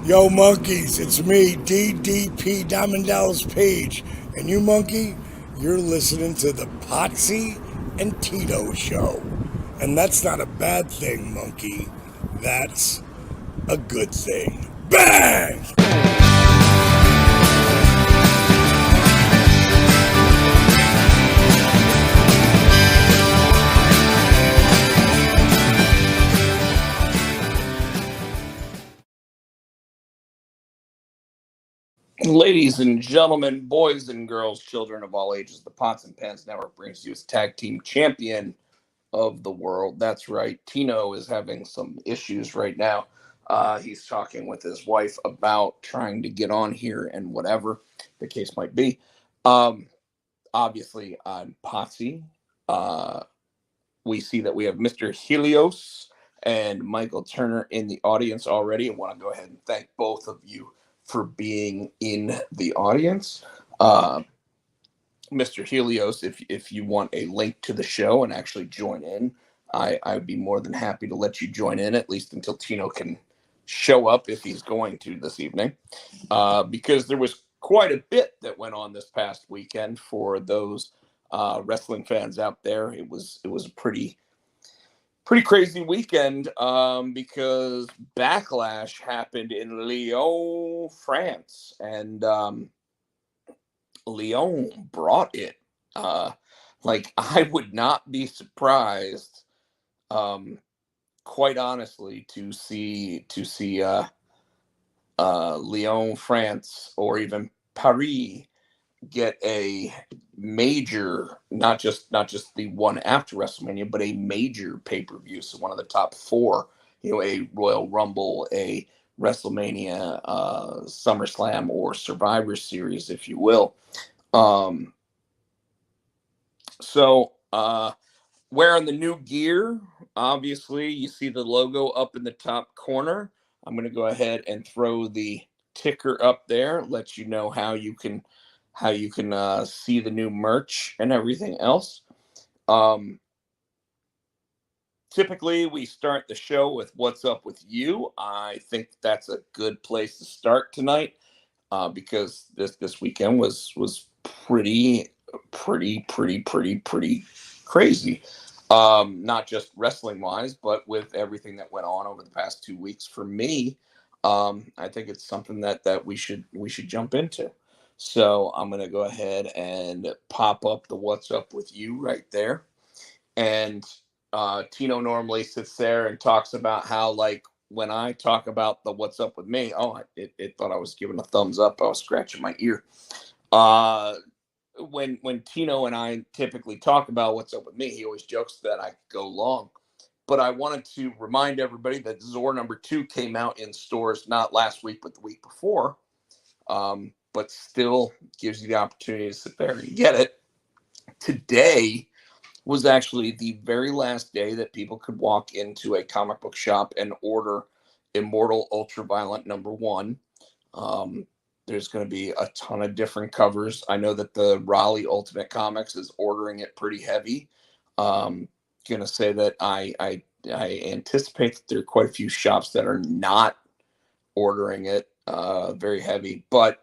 Yo, monkeys, it's me, DDP Diamond Dallas Page. And you, monkey, you're listening to the Potsy and Tino show. And that's not a bad thing, monkey. That's a good thing. Bang! Ladies and gentlemen, boys and girls, children of all ages, the Pots and Pans Network brings you its tag team champion of the world. That's right. Tino is having some issues right now. He's talking with his wife about trying to get on here and whatever the case might be. Um, Obviously, I'm Potsy. Uh, we see that we have Mr. Helios and Michael Turner in the audience already. I want to go ahead and thank both of you for being in the audience. Uh, Mr. Helios, if you want a link to the show and actually join in, I would be more than happy to let you join in, at least until Tino can show up if he's going to this evening. Because there was quite a bit that went on this past weekend for those wrestling fans out there. It was a pretty crazy weekend because Backlash happened in Lyon, France, and Lyon brought it. Uh, I would not be surprised, um, quite honestly, to see Lyon, France, or even Paris get a major, not just the one after WrestleMania, but a major pay per view. So one of the top four, a Royal Rumble, a WrestleMania, SummerSlam, or Survivor Series, if you will. Um, so wearing the new gear, obviously, you see the logo up in the top corner. I'm going to go ahead and throw the ticker up there, let you know how you can see the new merch and everything else. Um, Typically, we start the show with "What's up with you." I think that's a good place to start tonight because this weekend was pretty crazy. Not just wrestling wise, but with everything that went on over the past 2 weeks. For me, I think it's something that we should jump into. So I'm gonna go ahead and pop up the "What's up with you" right there, and Tino normally sits there and talks about how, like, when I talk about the "What's up with me," it thought I was giving a thumbs up. I was scratching my ear. Uh, when Tino and I typically talk about "What's up with me," he always jokes that I go long. But I wanted to remind everybody that Zor #2 came out in stores not last week but the week before. But still gives you the opportunity to sit there and get it. Today was actually the very last day that people could walk into a comic book shop and order Immortal Ultraviolent #1. Um, there's going to be a ton of different covers. I know that the Raleigh Ultimate Comics is ordering it pretty heavy. Gonna say that I anticipate that there are quite a few shops that are not ordering it very heavy. But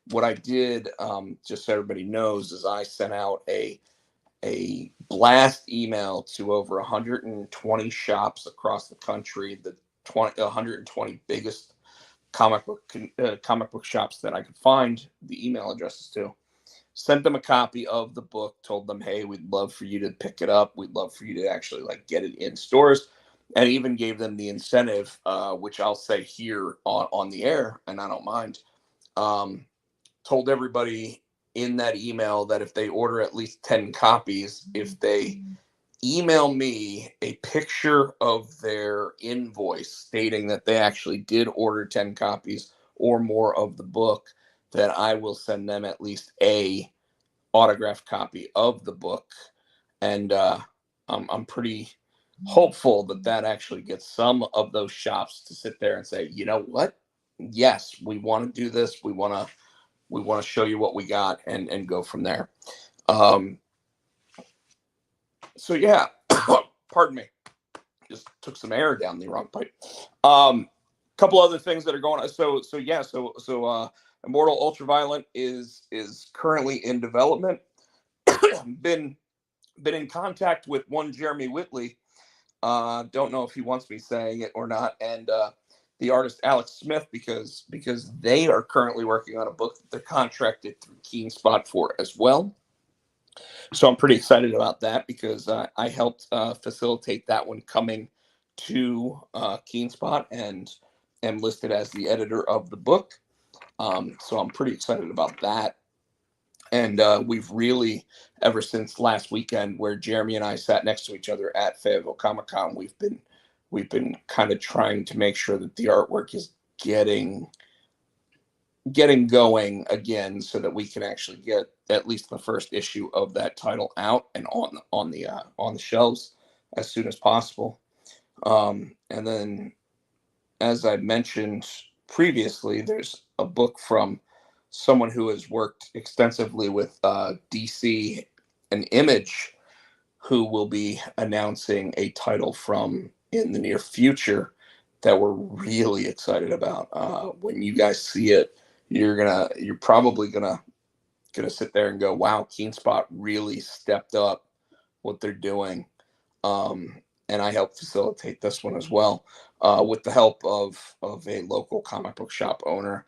what I did, just so everybody knows, is I sent out a blast email to over 120 shops across the country, the 120 biggest comic book shops that I could find the email addresses to. Sent them a copy of the book, told them, hey, we'd love for you to pick it up. We'd love for you to actually get it in stores, and even gave them the incentive, which I'll say here on the air, and I don't mind. Um, Told everybody in that email that if they order at least 10 copies, if they email me a picture of their invoice stating that they actually did order 10 copies or more of the book, that I will send them at least a autographed copy of the book. And I'm pretty hopeful that actually gets some of those shops to sit there and say, you know what? Yes, we want to do this. We want to show you what we got and go from there. Um, so yeah, pardon me, just took some air down the wrong pipe. Um, couple other things that are going on. Immortal Ultraviolet is currently in development. been been in contact with one Jeremy Whitley. Don't know if he wants me saying it or not. And the artist Alex Smith, because they are currently working on a book that they're contracted through Keen Spot for as well. So I'm pretty excited about that because I helped facilitate that one coming to Keen Spot and am listed as the editor of the book. So I'm pretty excited about that. And we've really, ever since last weekend, where Jeremy and I sat next to each other at Fayetteville Comic Con, we've been kind of trying to make sure that the artwork is getting going again, so that we can actually get at least the first issue of that title out and on the shelves as soon as possible. And then, as I mentioned previously, there's a book from someone who has worked extensively with DC and Image, who will be announcing a title from in the near future that we're really excited about. When you guys see it, you're probably gonna sit there and go, "Wow, Keen Spot really stepped up what they're doing." And I helped facilitate this one as well, with the help of a local comic book shop owner,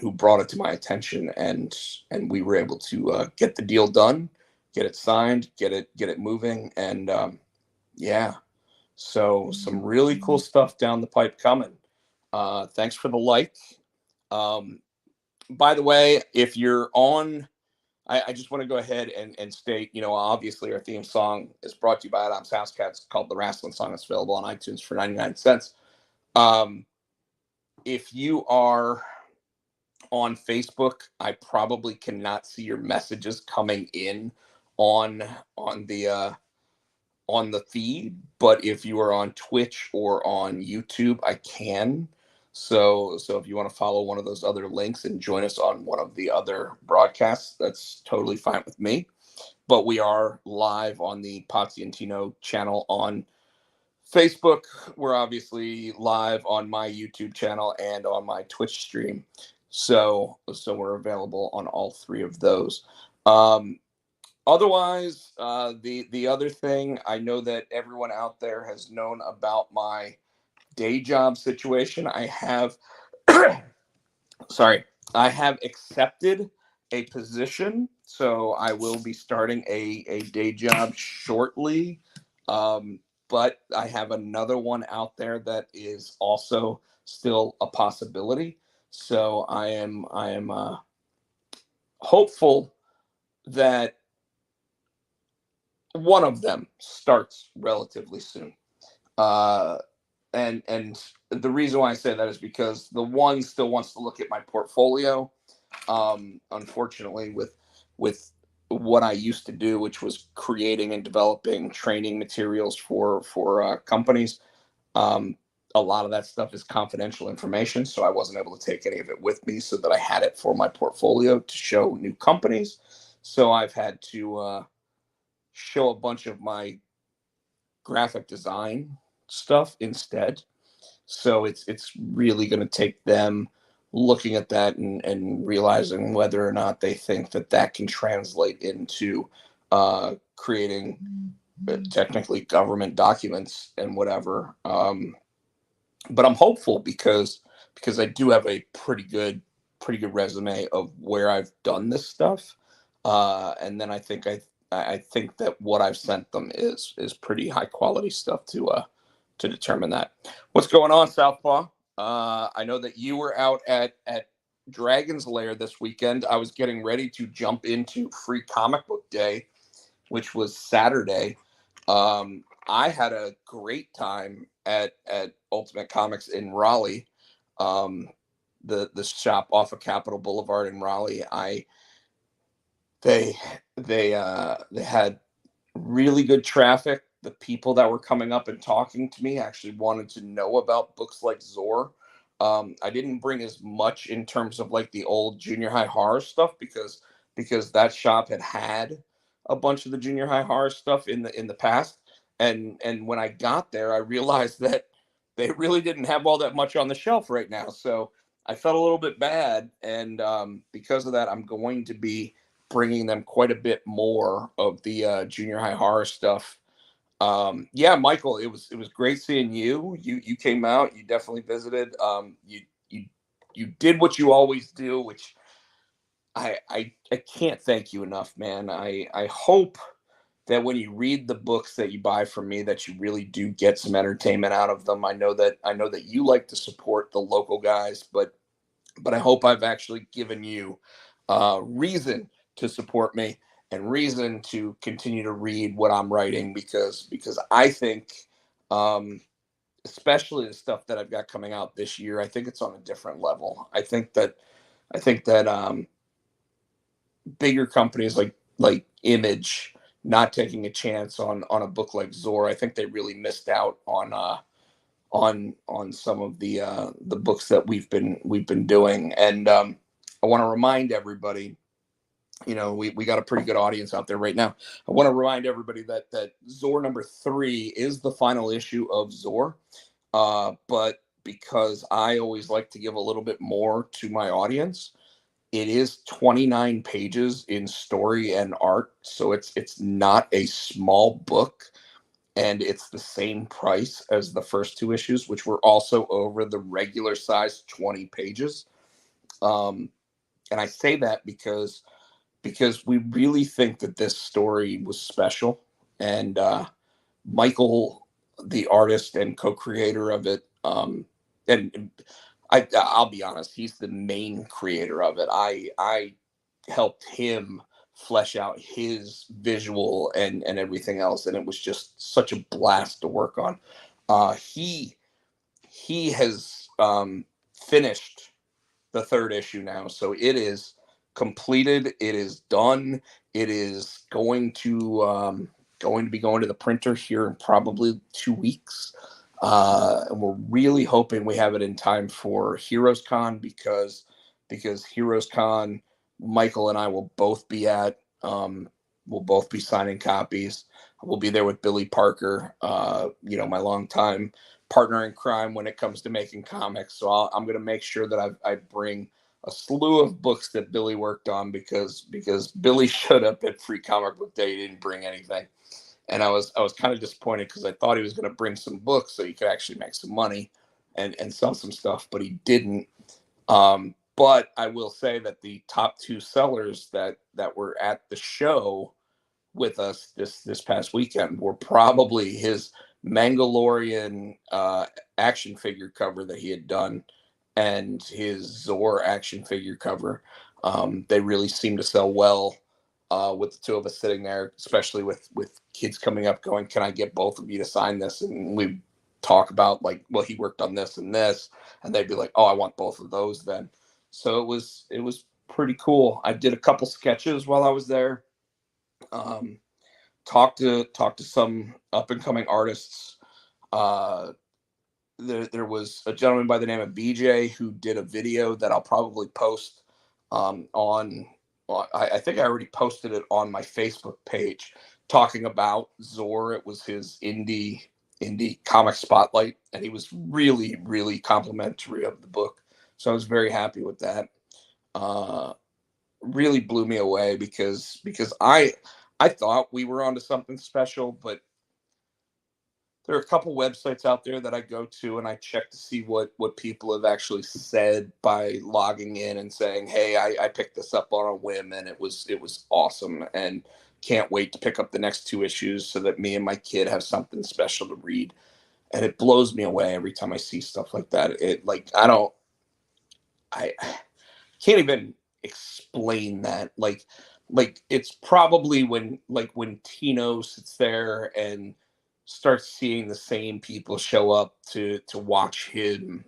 who brought it to my attention, and we were able to get the deal done, get it signed, get it moving, and yeah. So some really cool stuff down the pipe coming. Thanks for the like. By the way, if you're on, I just want to go ahead and state, obviously our theme song is brought to you by Adam's House Cats, called The Wrestling Song. It's available on iTunes for 99 cents. If you are on Facebook, I probably cannot see your messages coming in on the feed, but if you are on Twitch or on YouTube, I can. So if you want to follow one of those other links and join us on one of the other broadcasts, that's totally fine with me. But we are live on the Potsy and Tino channel on Facebook. We're obviously live on my YouTube channel and on my Twitch stream. So we're available on all three of those. Otherwise, the other thing, I know that everyone out there has known about my day job situation. I have I have accepted a position, so I will be starting a day job shortly. But I have another one out there that is also still a possibility. So I am hopeful that one of them starts relatively soon. And the reason why I say that is because the one still wants to look at my portfolio. Unfortunately, with what I used to do, which was creating and developing training materials for companies, a lot of that stuff is confidential information, so I wasn't able to take any of it with me, so that I had it for my portfolio to show new companies. So I've had to show a bunch of my graphic design stuff instead. So it's really going to take them looking at that and realizing whether or not they think that can translate into creating technically government documents and whatever. But I'm hopeful because I do have a pretty good resume of where I've done this stuff, and then I think that what I've sent them is pretty high quality stuff to determine that. What's going on, Southpaw? I know that you were out at Dragon's Lair this weekend. I was getting ready to jump into Free Comic Book Day, which was Saturday. I had a great time at Ultimate Comics in Raleigh, the shop off of Capitol Boulevard in Raleigh. They had really good traffic. The people that were coming up and talking to me actually wanted to know about books like Zor. I didn't bring as much in terms of like the old junior high horror stuff because that shop had a bunch of the junior high horror stuff in the past. And when I got there, I realized that they really didn't have all that much on the shelf right now. So I felt a little bit bad, and because of that, I'm going to be bringing them quite a bit more of the junior high horror stuff. Yeah, Michael, it was great seeing you. You came out. You definitely visited. You you did what you always do, which I can't thank you enough, man. I hope that when you read the books that you buy from me, that you really do get some entertainment out of them. I know that you like to support the local guys, but I hope I've actually given you reason to support me and reason to continue to read what I'm writing, because I think, um, especially the stuff that I've got coming out this year, I think it's on a different level. I think that bigger companies like Image not taking a chance on a book like Zor, I think they really missed out on some of the books that we've been doing. And I want to remind everybody, we got a pretty good audience out there right now. I want to remind everybody that Zor #3 is the final issue of Zor. But because I always like to give a little bit more to my audience, it is 29 pages in story and art, so it's not a small book, and it's the same price as the first two issues, which were also over the regular size 20 pages. Um, and I say that because we really think that this story was special, and Michael, the artist and co-creator of it, and I'll be honest, he's the main creator of it. I helped him flesh out his visual and everything else, and it was just such a blast to work on. He has finished the third issue now, so it is completed. It is done. It is going to be going to the printer here in probably 2 weeks. And we're really hoping we have it in time for Heroes Con, because Heroes Con, Michael and I will both be at. We'll both be signing copies. We'll be there with Billy Parker, my longtime partner in crime when it comes to making comics. So I'm going to make sure that I bring a slew of books that Billy worked on, because Billy showed up at Free Comic Book Day. He didn't bring anything, and I was kind of disappointed, because I thought he was going to bring some books so he could actually make some money and sell some stuff, but he didn't. But I will say that the top two sellers that were at the show with us this past weekend were probably his Mandalorian action figure cover that he had done, and his Zor action figure cover. They really seem to sell well with the two of us sitting there, especially with kids coming up going, "Can I get both of you to sign this?" And we talk about, like, well, he worked on this and this, and they'd be like, "Oh, I want both of those then." So it was pretty cool. I did a couple sketches while I was there. Um, talked to some up and coming artists. Uh, there was a gentleman by the name of BJ who did a video that I'll probably post on. I think I already posted it on my Facebook page, talking about Zor. It was his indie comic spotlight, and he was really, really complimentary of the book. So I was very happy with that. Uh, Really blew me away, because I thought we were onto something special, but there are a couple websites out there that I go to, and I check to see what people have actually said by logging in and saying, "Hey, I picked this up on a whim, and it was awesome, and can't wait to pick up the next two issues so that me and my kid have something special to read." And it blows me away every time I see stuff like that. It, like, I can't even explain that. Like it's probably when Tino sits there and starts seeing the same people show up to watch him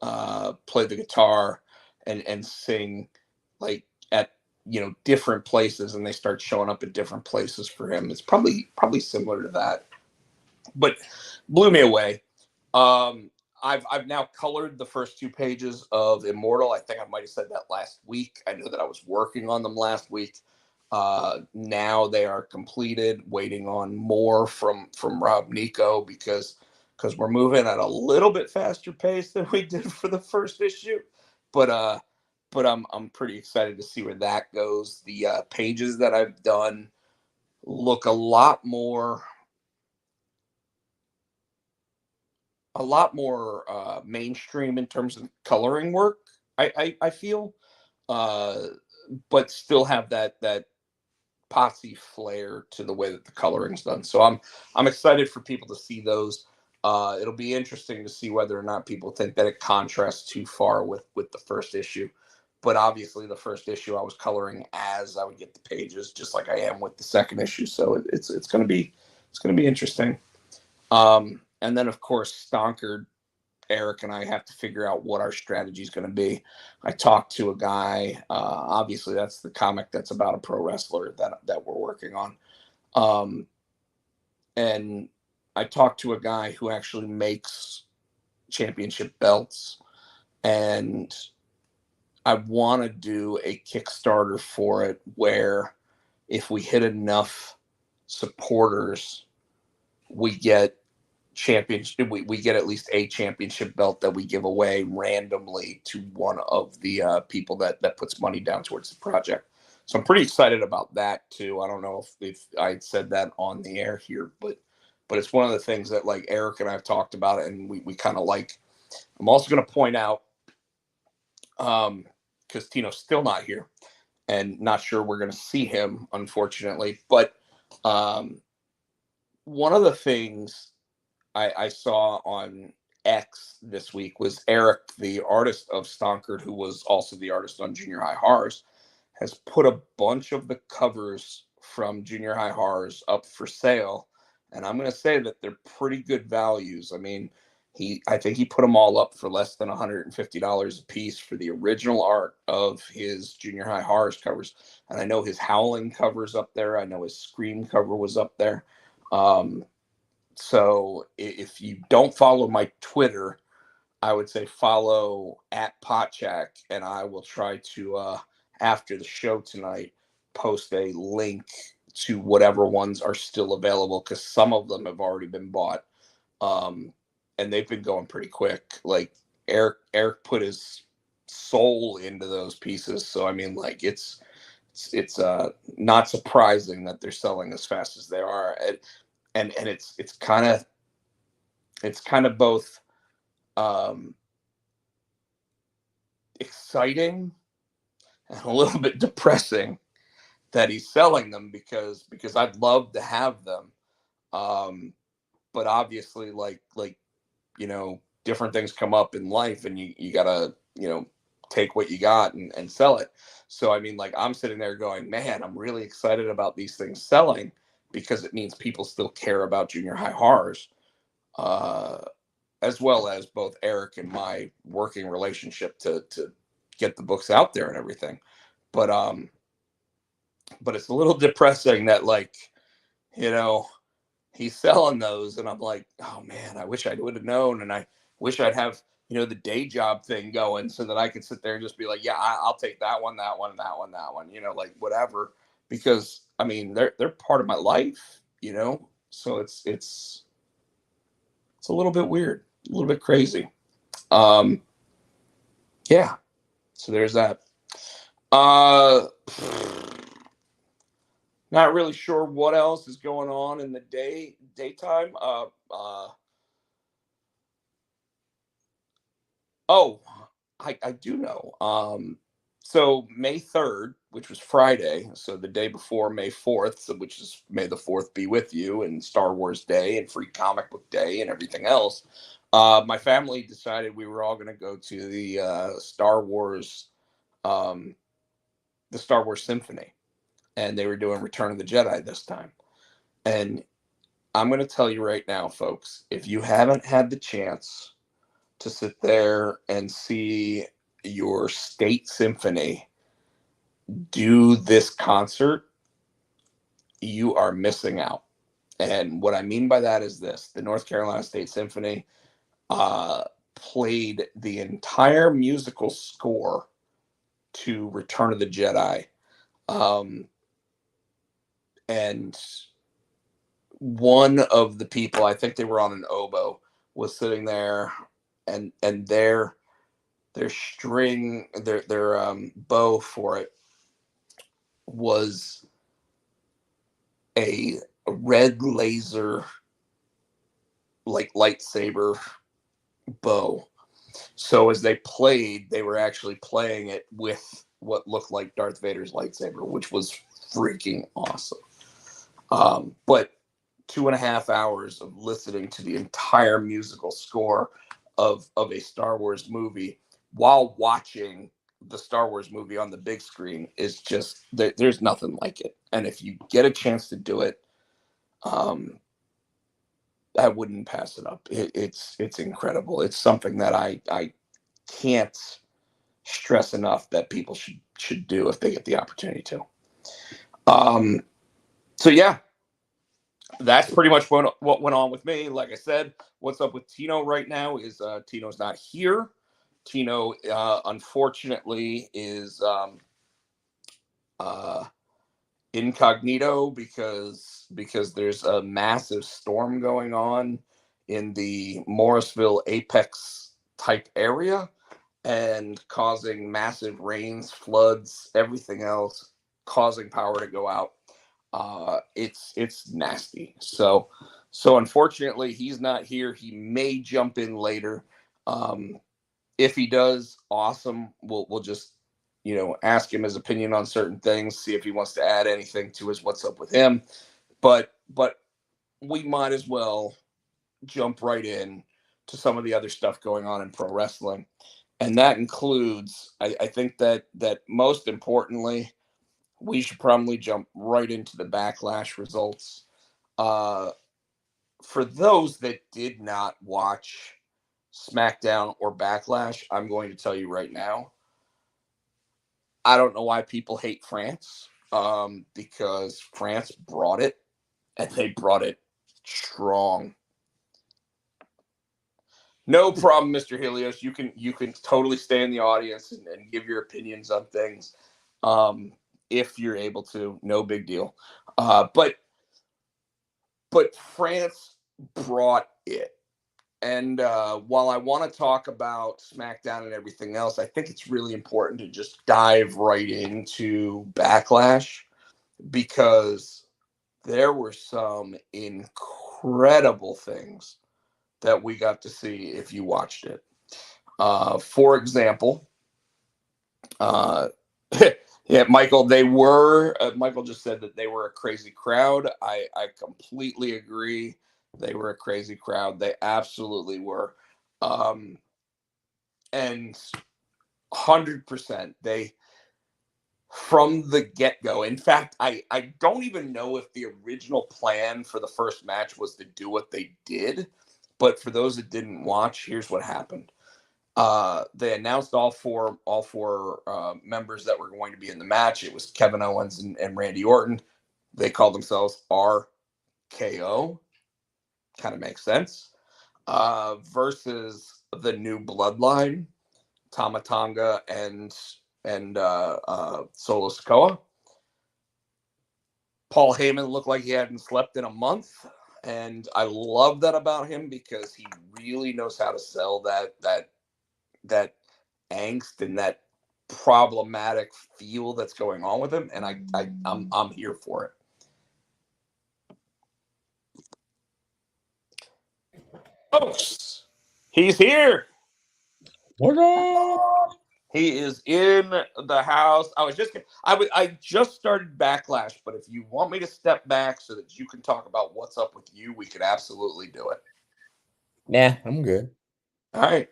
play the guitar and sing, like, at different places, and they start showing up at different places for him. It's probably similar to that, but blew me away. Um, I've now colored the first two pages of Immortal. I think I might have said that last week. I know that I was working on them last week. Now they are completed, waiting on more from Rob Nico, because because we're moving at a little bit faster pace than we did for the first issue. But I'm pretty excited to see where that goes. The pages that I've done look a lot more mainstream in terms of coloring work. I feel, uh, but still have that Potsy flair to the way that the coloring's done. So I'm excited for people to see those. It'll be interesting to see whether or not people think that it contrasts too far with the first issue. But obviously, the first issue I was coloring as I would get the pages, just like I am with the second issue. So it's gonna be interesting. And then of course, Stonkered, Eric and I have to figure out what our strategy is going to be. I talked to a guy. Obviously, that's the comic that's about a pro wrestler that we're working on. Um, and I talked to a guy who actually makes championship belts, and I want to do a Kickstarter for it where if we hit enough supporters, we get championship we get at least a championship belt that we give away randomly to one of the people that puts money down towards the project. So I'm pretty excited about that too. I don't know if I said that on the air here, but it's one of the things that like Eric and I've talked about it, and we kind of like. I'm also going to point out, because Tino's still not here and not sure we're going to see him, unfortunately, but one of the things I saw on X this week was Eric, the artist of Stonkered, who was also the artist on Junior High Horrors, has put a bunch of the covers from Junior High Horrors up for sale. And I'm going to say that they're pretty good values. I mean, I think he put them all up for less than $150 a piece for the original art of his Junior High Horrors covers. And I know his Howling cover's up there. I know his Scream cover was up there. So if you don't follow my Twitter, I would say follow at Potchak, and I will try to, after the show tonight, post a link to whatever ones are still available, because some of them have already been bought, and they've been going pretty quick. Like Eric put his soul into those pieces, so I mean, like it's not surprising that they're selling as fast as they are. And it's kind of both exciting and a little bit depressing that he's selling them, because I'd love to have them, but obviously like different things come up in life, and you gotta take what you got and sell it. So I mean, like, I'm sitting there going, man, I'm really excited about these things selling, because it means people still care about Junior High Horrors, uh, as well as both Eric and my working relationship to get the books out there and everything. But it's a little depressing that, like, you know he's selling those, and I'm like, oh man, I wish I would have known, and I wish I'd have the day job thing going so that I could sit there and just be like, yeah, I'll take that one, that one, that one, that one, like whatever, because I mean they're part of my life, so it's a little bit weird, a little bit crazy. Um, yeah, so there's that. Uh, Not really sure what else is going on in the daytime. Oh, I do know. So May 3rd, which was Friday, so the day before May 4th, so which is May the 4th be with you, and Star Wars Day and Free Comic Book Day and everything else. My family decided we were all going to go to um, the Star Wars Symphony, and they were doing Return of the Jedi this time. And I'm going to tell you right now, folks, if you haven't had the chance to sit there and see your state symphony do this concert, you are missing out. And what I mean by that is this: the North Carolina State Symphony played the entire musical score to Return of the Jedi. And one of the people, I think they were on an oboe, was sitting there, and their string, their bow for it was a red laser, like lightsaber bow. So as they played, they were actually playing it with what looked like Darth Vader's lightsaber, which was freaking awesome. But 2.5 hours of listening to the entire musical score of a Star Wars movie while watching the Star Wars movie on the big screen is just there's nothing like it. And if you get a chance to do it, um, I wouldn't pass it up. It's incredible. It's something that I can't stress enough that people should do if they get the opportunity to. Um, so yeah, that's pretty much what went on with me. Like I said, what's up with Tino right now is Tino's not here. Tino, unfortunately, is uh, incognito because there's a massive storm going on in the Morrisville Apex type area and causing massive rains, floods, everything else, causing power to go out. It's nasty. So unfortunately, he's not here. He may jump in later. Um, if he does, awesome. We'll just ask him his opinion on certain things, see if he wants to add anything to his what's up with him. But we might as well jump right in to some of the other stuff going on in pro wrestling, and that includes I think that most importantly, we should probably jump right into the Backlash results. Uh, for those that did not watch SmackDown or Backlash, I'm going to tell you right now, I don't know why people hate France, because France brought it, and they brought it strong. No problem, Mr. Helios. You can totally stay in the audience and give your opinions on things, um, if you're able to. No big deal. But France brought it. And while I want to talk about SmackDown and everything else, I think it's really important to just dive right into Backlash because there were some incredible things that we got to see if you watched it. For example, uh, yeah, Michael, Michael just said that they were a crazy crowd. I completely agree. They were a crazy crowd. They absolutely were. Um, and 100%, they, from the get-go. In fact, I don't even know if the original plan for the first match was to do what they did. But for those that didn't watch, here's what happened. They announced all four members that were going to be in the match. It was Kevin Owens and Randy Orton. They called themselves RKO. Kind of makes sense. Versus the New Bloodline, Tama Tonga and Solo Sikoa. Paul Heyman looked like he hadn't slept in a month, and I love that about him because he really knows how to sell that angst and that problematic feel that's going on with him, and I'm here for it. Folks, he's here. What up? He is in the house. I just started Backlash, but if you want me to step back so that you can talk about what's up with you, we could absolutely do it. Nah, I'm good. All right.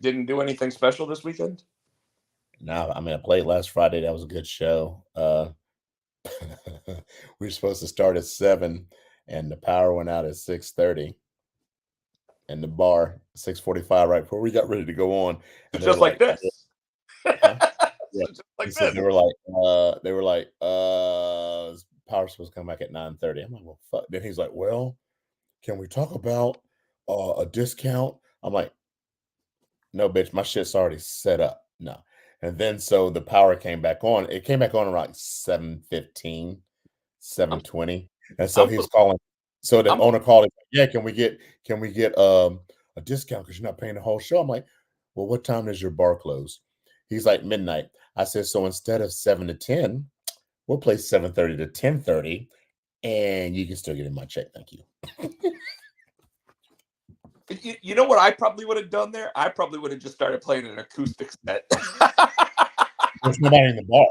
Didn't do anything special this weekend? No, I mean I played last Friday. That was a good show. We were supposed to start at 7 and the power went out at 6:30 and the bar 6:45 right before we got ready to go on. And they were Just like like, this. huh? Yeah. Just like He said this. they were like, power's supposed to come back at 9:30. I'm like, well, fuck. Then he's like, well, can we talk about a discount? I'm like, no, bitch, my shit's already set up. No. And then so the power came back on. It came back on around 7:15, 7:20. And so I'm he's calling. So the I'm owner called. Yeah, can we get a discount because you're not paying the whole show. I'm like, well, what time does your bar close? He's like, midnight. I said, so instead of 7 to 10, we'll play 7:30 to 10:30, and you can still get in my check. Thank you. You know what I probably would have done there? I probably would have just started playing an acoustic set. There's nobody in the bar.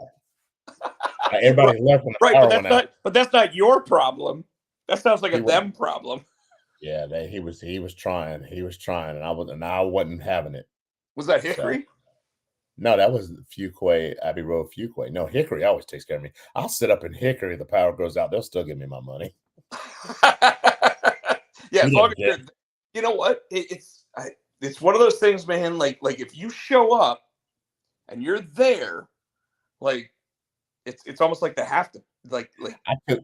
Everybody left when the Right, power went out. but that's not your problem. That sounds like He a wasn't. them problem. Yeah, he was trying, and I wasn't having it. Was that So Hickory? no, that was Fuquay, Abbey Road, Fuquay. No, Hickory always takes care of me. I'll sit up in Hickory. The power goes out. They'll still give me my money. Yeah, as You long didn't as get. you know what? It's one of those things, man. Like if you show up and you're there, like it's almost like they have to like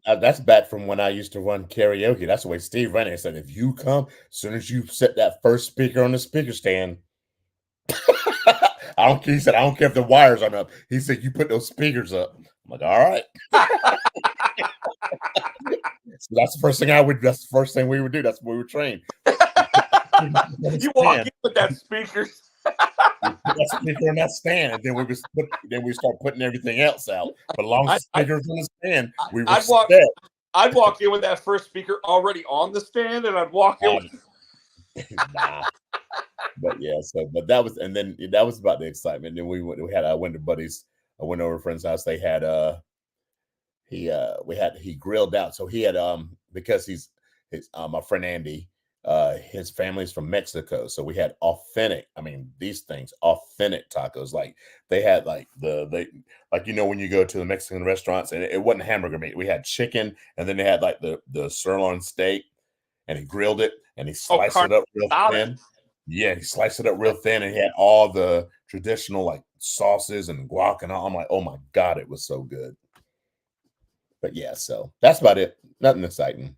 That's back from when I used to run karaoke. That's the way Steve ran it. He said, if you come, as soon as you set that first speaker on the speaker stand, I don't care. He said, I don't care if the wires aren't up. He said, you put those speakers up. I'm like, all right. So that's the first thing that's the first thing we would do. That's what we were trained. you walk in with that speaker. Put that speaker on that stand, and then we start putting everything else out. But as long as the speakers on the stand, we were set. I'd walk in with that first speaker already on the stand, and I'd walk in with nah. But yeah, but that was, and then that was about the excitement. Then I went to buddies. I went over to a friend's house. They had he grilled out. So he had because his my friend Andy, his family's from Mexico, so we had authentic, these things, authentic tacos. Like they had like when you go to the Mexican restaurants, and it wasn't hamburger meat. We had chicken, and then they had like the sirloin steak, and he grilled it, and he sliced it up real thin. Yeah, he sliced it up real thin, and he had all the traditional like sauces and guac and all. I'm like, oh my God, it was so good. But yeah, so that's about it. Nothing exciting.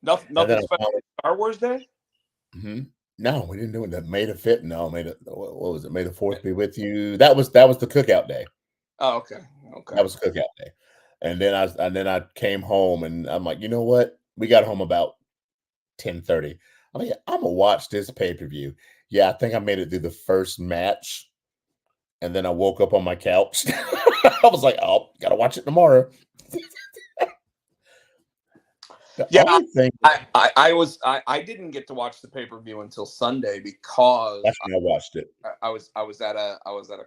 Nothing special. Star Wars Day? Mm-hmm. No, we didn't do it. May the 5th. No, what was it? May the 4th be with you. That was the cookout day. Oh, okay. That was cookout day. And then I came home, and I'm like, you know what? We got home about 10:30. I'm like, I'm gonna watch this pay-per-view. Yeah, I think I made it through the first match, and then I woke up on my couch. I was like, oh, gotta watch it tomorrow. Yeah, I didn't get to watch the pay-per-view until Sunday because that's when I watched it. I was at a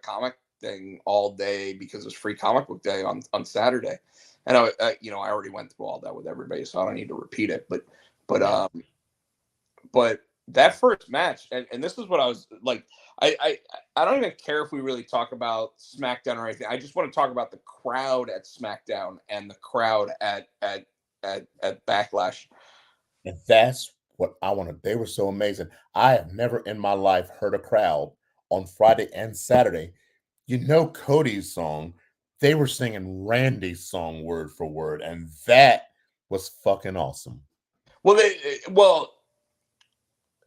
comic thing all day because it was free comic book day on Saturday, and I already went through all that with everybody, so I don't need to repeat it. But that first match, and this is what I was like, I don't even care if we really talk about SmackDown or anything. I just want to talk about the crowd at SmackDown and the crowd at Backlash. And that's what I wanted. They were so amazing. I have never in my life heard a crowd on Friday and Saturday. Cody's song, they were singing Randy's song word for word, and that was fucking awesome. Well,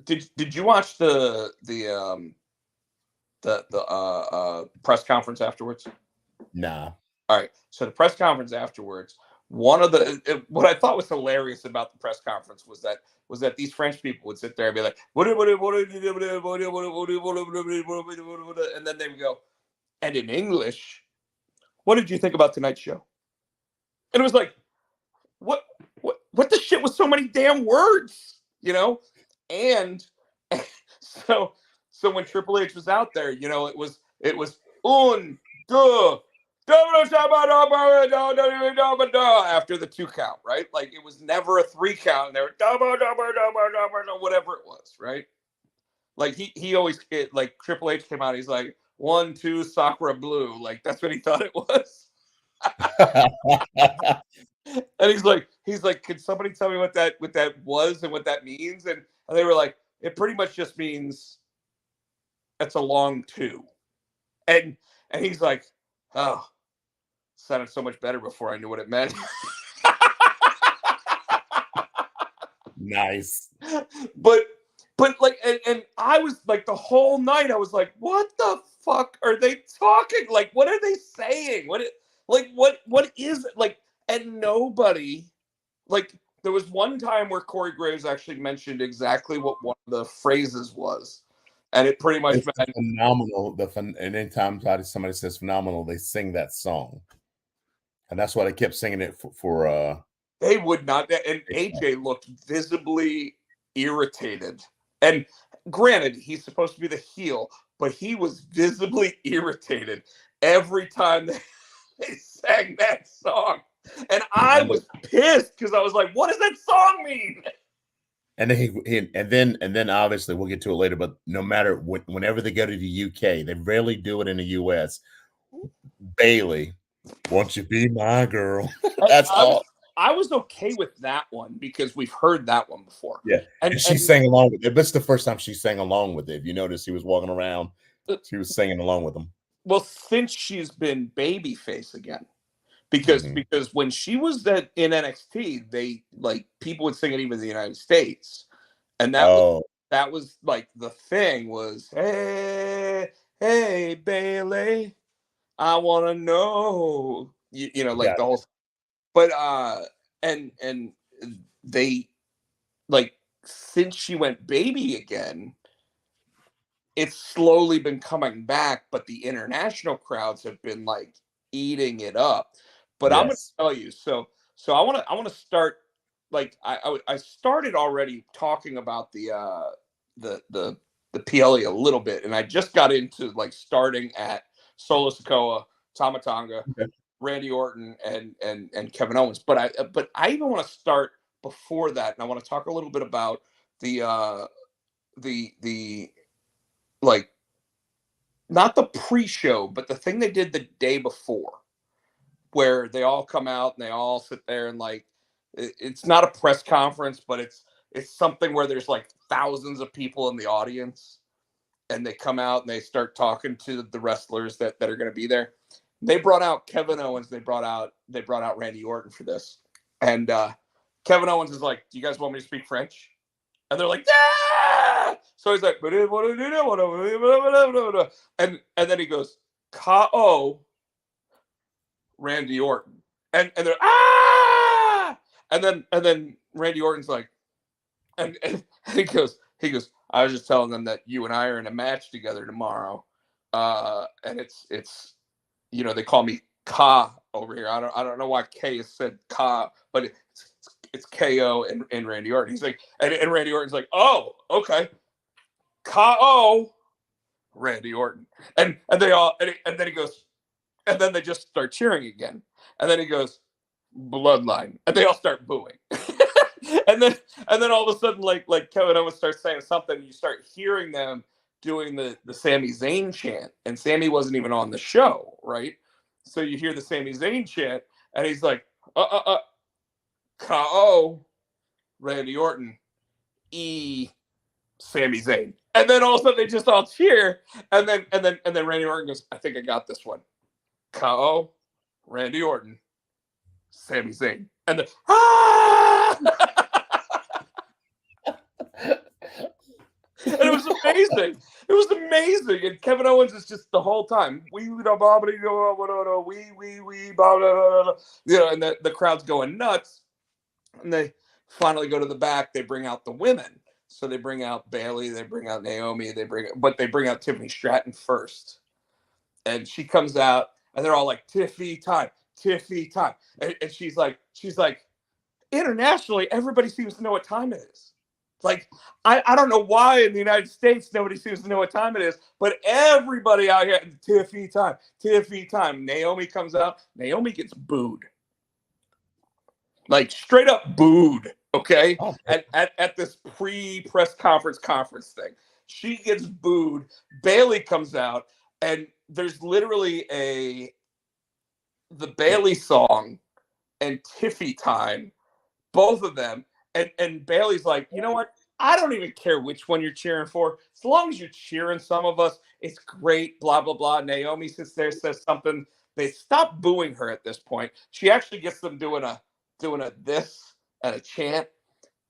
did you watch the press conference afterwards? Nah. All right. So the press conference afterwards, what I thought was hilarious about the press conference was that these French people would sit there and be like, and then they would go, and in English, what did you think about tonight's show? And it was like, what the shit was so many damn words, And so when Triple H was out there, it was un, deux, after the 2 count, right? Like it was never a 3 count, and they were whatever it was, right? Like he always like Triple H came out, he's like 1, 2, Sakura Blue, like that's what he thought it was. And he's like, can somebody tell me what that was and what that means? And they were like, it pretty much just means it's a long 2. And he's like, oh, sounded so much better before I knew what it meant. Nice. But like, and I was like, the whole night I was like, what the fuck are they talking? Like, what are they saying? What is it? Like, and nobody, like There was one time where Corey Graves actually mentioned exactly what one of the phrases was, and it pretty much It's meant phenomenal. And anytime somebody says phenomenal, they sing that song, and that's why they kept singing it for they would not. And AJ looked visibly irritated. And granted, he's supposed to be the heel, but he was visibly irritated every time they sang that song. And I was pissed because I was like, what does that song mean? And then and then obviously we'll get to it later, but no matter whenever they go to the UK, they rarely do it in the US. Bailey, won't you be my girl? That's all. I was okay with that one because we've heard that one before. Yeah, and she sang along with it. That's the first time she sang along with it. If you notice, he was walking around, she was singing along with him. Well, since she's been babyface again, because when she was in NXT, they like people would sing it even in the United States, and that was like the thing was, hey Bailey, I want to know, you know, like the whole. But and they like since she went baby again, it's slowly been coming back, but the international crowds have been like eating it up. But I'm gonna tell you, so I want to start like I started already talking about the PLE a little bit, and I just got into like starting at Solo Sikoa, Tama Tonga, Randy Orton, and Kevin Owens. But I even want to start before that, and I want to talk a little bit about the like not the pre-show, but the thing they did the day before, where they all come out and they all sit there and like it's not a press conference, but it's something where there's like thousands of people in the audience, and they come out and they start talking to the wrestlers that are going to be there. They brought out Kevin Owens. They brought out Randy Orton for this, and Kevin Owens is like, "Do you guys want me to speak French?" And they're like, "Yeah!" So he's like, and then he goes, "K.O. Randy Orton," and they're ah, and then Randy Orton's like, and he goes, "I was just telling them that you and I are in a match together tomorrow, and it's you know they call me Ka over here. I don't know why K is said Ka, but it's KO and Randy Orton." He's like, and Randy Orton's like, "Oh, okay, KO, Randy Orton," and they all and then he goes, and then they just start cheering again, and then he goes, "Bloodline," and they all start booing. and then all of a sudden, like Kevin Owens starts saying something, you start hearing them doing the Sami Zayn chant, and Sami wasn't even on the show, right? So you hear the Sami Zayn chant, and he's like, K.O. Randy Orton, Sami Zayn. And then all of a sudden they just all cheer, and then Randy Orton goes, "I think I got this one. K.O. Randy Orton, Sami Zayn." And the and it was amazing. It was amazing. And Kevin Owens is just the whole time. You know, and the crowd's going nuts. And they finally go to the back. They bring out the women. So they bring out Bailey, they bring out Naomi, they bring out Tiffany Stratton first. And she comes out, and they're all like, Tiffy time. And she's like, internationally, everybody seems to know what time it is. Like, I don't know why in the United States nobody seems to know what time it is, but everybody out here, Tiffy time. Naomi comes out, Naomi gets booed. Like, straight up booed, okay? At this pre-press conference thing. She gets booed. Bailey comes out, and there's literally the Bailey song and Tiffy time, both of them. And Bailey's like, you know what? I don't even care which one you're cheering for. As long as you're cheering some of us, it's great, blah, blah, blah. Naomi sits there, says something. They stop booing her at this point. She actually gets them doing a this and a chant.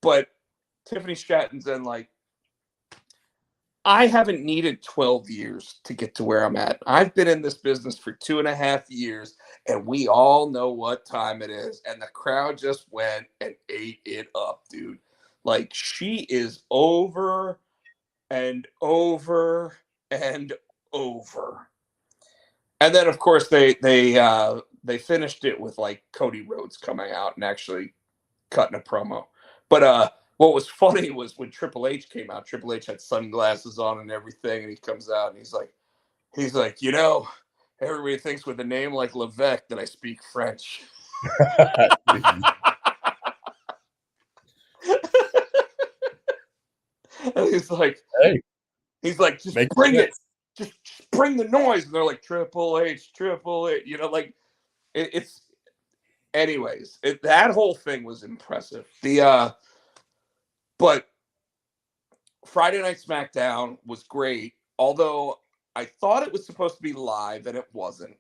But Tiffany Stratton's in like, I haven't needed 12 years to get to where I'm at. I've been in this business for 2.5 years, and we all know what time it is. And the crowd just went and ate it up, dude. Like, she is over and over and over. And then, of course, they finished it with like Cody Rhodes coming out and actually cutting a promo. But what was funny was when Triple H came out. Triple H had sunglasses on and everything, and he comes out and he's like, everybody thinks with a name like Levesque that I speak French. And Hey, just makes bring it, sense. just bring the noise. And they're like Triple H, Triple H. Like it's. Anyways, that whole thing was impressive. But Friday Night SmackDown was great, although I thought it was supposed to be live and it wasn't.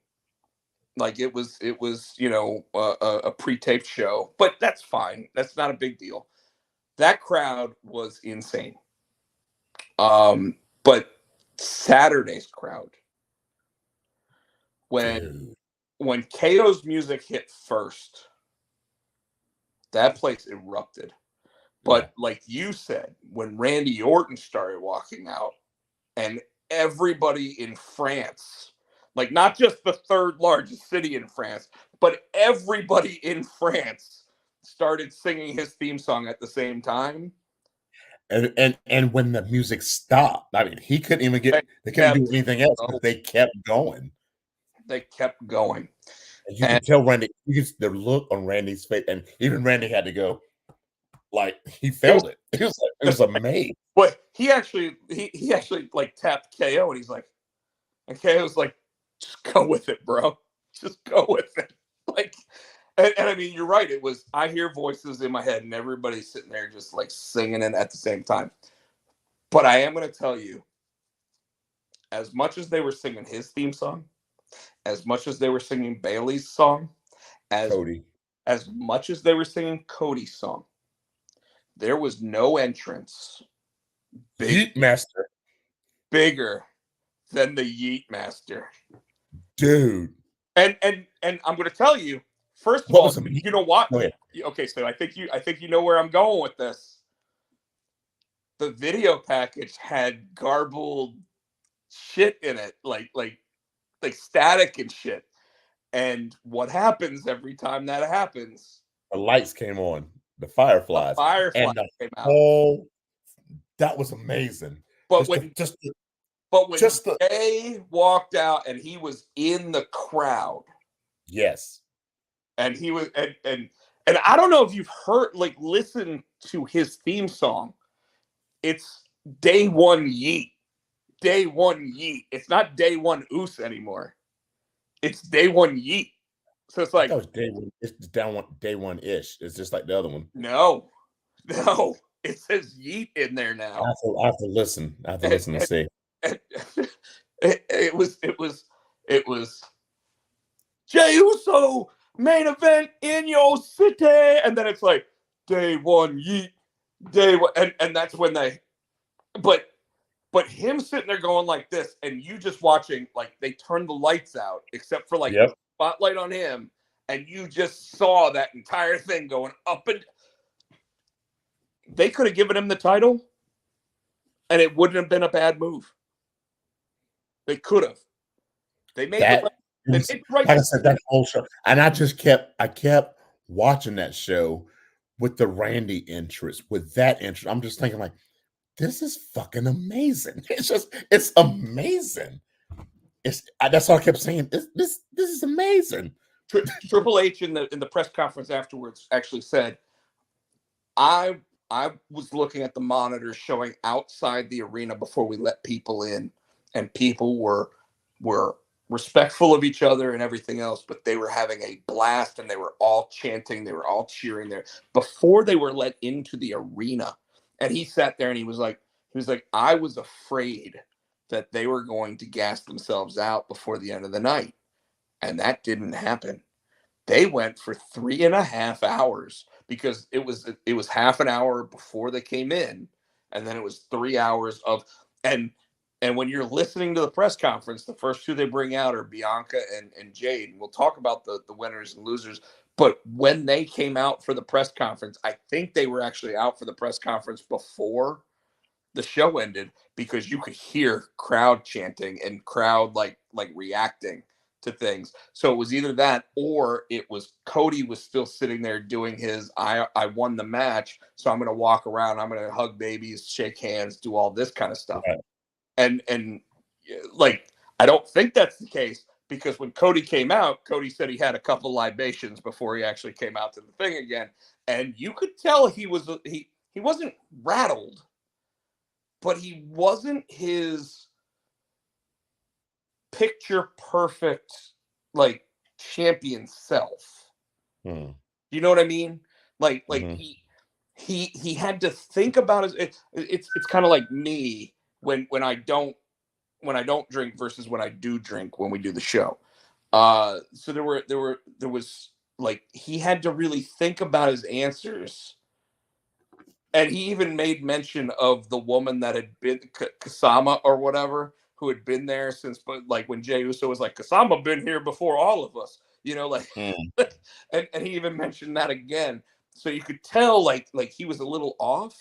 Like it was, a pre-taped show, but that's fine. That's not a big deal. That crowd was insane. But Saturday's crowd, when Dude. when KO's music hit first, that place erupted. Yeah. But like you said, when Randy Orton started walking out, and everybody in France, like not just the third largest city in France, but everybody in France started singing his theme song at the same time. And when the music stopped, I mean, he couldn't even They they couldn't do kept anything else going. because they kept going. They kept going. And you And could tell Randy, the look on Randy's face, and even Randy had to go, like he it was felt it. It was amazing. but he actually like tapped KO and he's like, and KO's like, just go with it, bro. Just go with it. Like, and I mean, you're right. It was, I hear voices in my head and everybody's sitting there just like singing it at the same time. But I am going to tell you, as much as they were singing his theme song, as much as they were singing Bailey's song, as Cody. as much as they were singing Cody's song, there was no entrance Yeet Master. bigger than the Yeet Master. Dude. And I'm going to tell you, first of What all, was amazing? you know what? Go ahead. Okay, so I think you know where I'm going with this. The video package had garbled shit in it, like static and shit. And what happens every time that happens? The lights came on, the The fireflies, Firefly and the came out. whole that was amazing. But Just when the, just the, but when just the Jay walked out and he was in the crowd, yes. and he was and I don't know if you've heard, like, listen to his theme song. It's Day One Yeet. Day One Yeet. It's not Day One Oos anymore. It's Day One Yeet. So it's I like, thought it was day one. It's day one ish. It's just like the other one. no, it says Yeet in there now. I have to listen. I have to listen and see. And it was Jey Uso main event in your city, and then it's like Day One Yeet, Day One, and that's when but him sitting there going like this, and you just watching, like, they turned the lights out except for like Yep. spotlight on him, and you just saw that entire thing going up, and they could have given him the title, and it wouldn't have been a bad move. They could have. They made That they made the right. like I said, that whole show. And I kept watching that show with the Randy interest, with that interest. I'm just thinking, like, this is fucking amazing. It's amazing. That's all I kept saying. This is amazing. Triple H in the press conference afterwards actually said, I was looking at the monitors showing outside the arena before we let people in, and people were respectful of each other and everything else, but they were having a blast and they were all chanting, they were all cheering there before they were let into the arena. And he sat there and he was like, I was afraid that they were going to gas themselves out before the end of the night. And that didn't happen. They went for 3.5 hours, because it was half an hour before they came in, and then it was 3 hours of, And when you're listening to the press conference, the first two they bring out are Bianca and Jade. And we'll talk about the winners and losers. But when they came out for the press conference, I think they were actually out for the press conference before the show ended, because you could hear crowd chanting and crowd like reacting to things. So it was either that, or it was Cody was still sitting there doing his I won the match, so I'm going to walk around, I'm going to hug babies, shake hands, do all this kind of stuff. Right. And like, I don't think that's the case, because when Cody came out, Cody said he had a couple libations before he actually came out to the thing again, and you could tell he wasn't rattled, but he wasn't his picture perfect like champion self. Hmm. You know what I mean? Like Mhm. he had to think about his. It's kind of like me when I don't drink versus when I do drink when we do the show. So there was like, he had to really think about his answers. And he even made mention of the woman that had been Kasama or whatever, who had been there since, but like when Jey Uso was like, Kasama been here before all of us, like, Mm. and he even mentioned that again. So you could tell like he was a little off,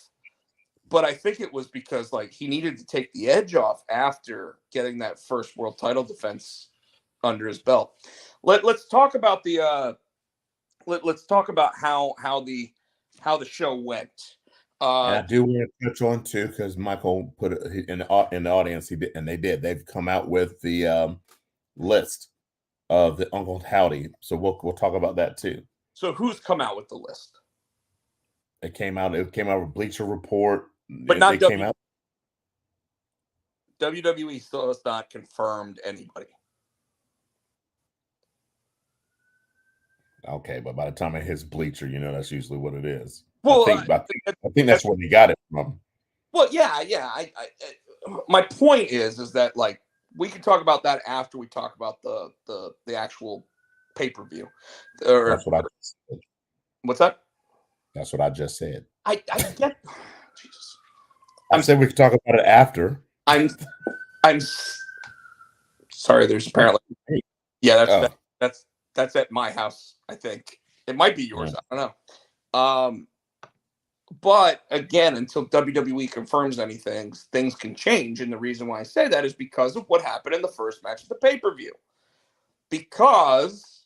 but I think it was because like he needed to take the edge off after getting that first world title defense under his belt. Let's talk about the let's talk about how the show went. And I do want to touch on too, because Michael put it in the audience. He did, and they did. They've come out with the list of the Uncle Howdy. So we'll talk about that too. So who's come out with the list? It came out with Bleacher Report. But not They came out. WWE still has not confirmed anybody. Okay, but by the time it hits Bleacher, that's usually what it is. Well, I think that's where they got it from. Well, yeah. My point is that like we can talk about that after we talk about the actual pay-per-view. That's what I just said. What's that? That's what I just said. I get. Jesus. I said we could talk about it after. I'm sorry. There's apparently. Yeah, that's at my house. I think it might be yours. I don't know. But again, until WWE confirms anything, things can change. And the reason why I say that is because of what happened in the first match of the pay-per-view. Because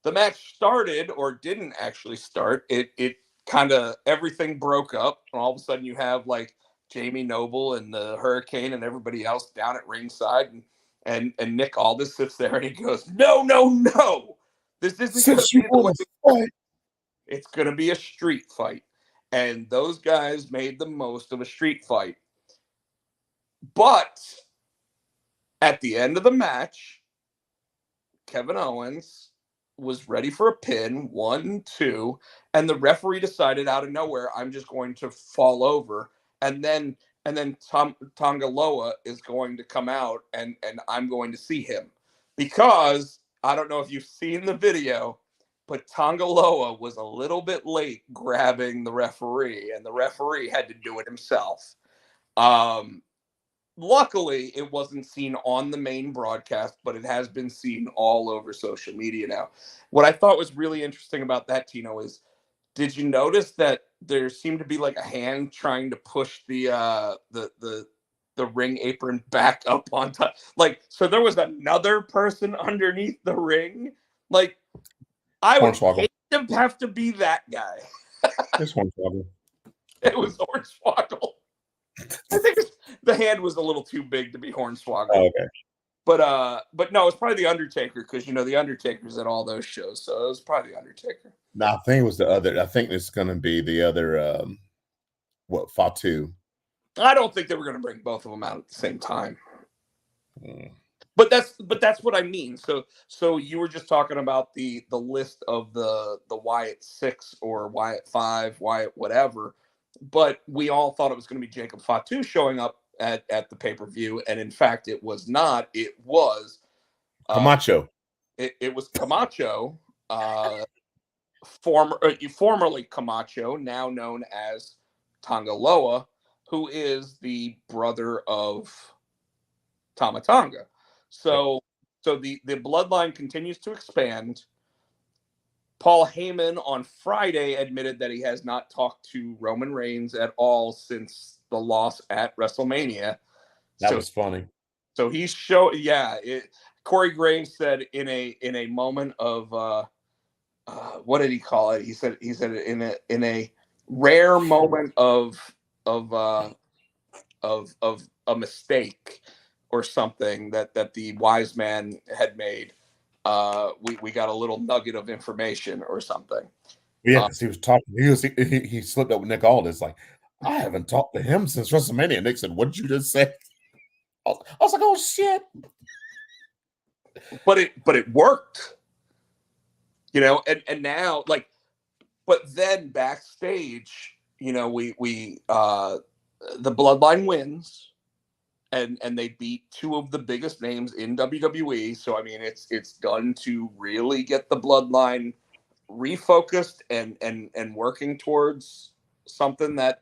the match started, or didn't actually start, it kind of, everything broke up, and all of a sudden you have like Jamie Noble and the Hurricane and everybody else down at ringside, and Nick Aldis sits there and he goes, no, this isn't going to be fight. It's going to be a street fight. And those guys made the most of a street fight. But at the end of the match, Kevin Owens was ready for a pin, 1, 2, and the referee decided out of nowhere, I'm just going to fall over. And then Tonga Loa is going to come out, and I'm going to see him. Because, I don't know if you've seen the video, but Tonga Loa was a little bit late grabbing the referee, and the referee had to do it himself. Luckily, it wasn't seen on the main broadcast, but it has been seen all over social media now. What I thought was really interesting about that, Tino, is, did you notice that there seemed to be like a hand trying to push the ring apron back up on top? Like, so there was another person underneath the ring. Like, I would hate to have to be that guy. It's Hornswoggle. It was Hornswoggle. I think the hand was a little too big to be Hornswoggle. Oh, okay. But no, it's probably the Undertaker, because the Undertaker's at all those shows, so it was probably the Undertaker. No, I think it was the other. I think it's going to be the other. Fatu. I don't think they were going to bring both of them out at the same time. But that's what I mean. So you were just talking about the list of the Wyatt 6 or Wyatt 5, Wyatt whatever, but we all thought it was going to be Jacob Fatu showing up at the pay-per-view, and in fact it was not. It was Camacho. It was Camacho, formerly Camacho, now known as Tonga Loa, who is the brother of Tama Tonga. So the bloodline continues to expand. Paul Heyman on Friday admitted that he has not talked to Roman Reigns at all since the loss at WrestleMania. That was funny. So he's Corey Graves said in a moment of what did he call it? He said in a rare moment of a mistake or something that the wise man had made. We got a little nugget of information or something. Yeah, because he was talking. He slipped up with Nick Aldis. Like, I haven't talked to him since WrestleMania. Nick said, "What did you just say?" I was like, "Oh shit!" But it worked, and now but then backstage, we the Bloodline wins, and they beat two of the biggest names in WWE. So I mean, it's done to really get the Bloodline refocused and working towards something that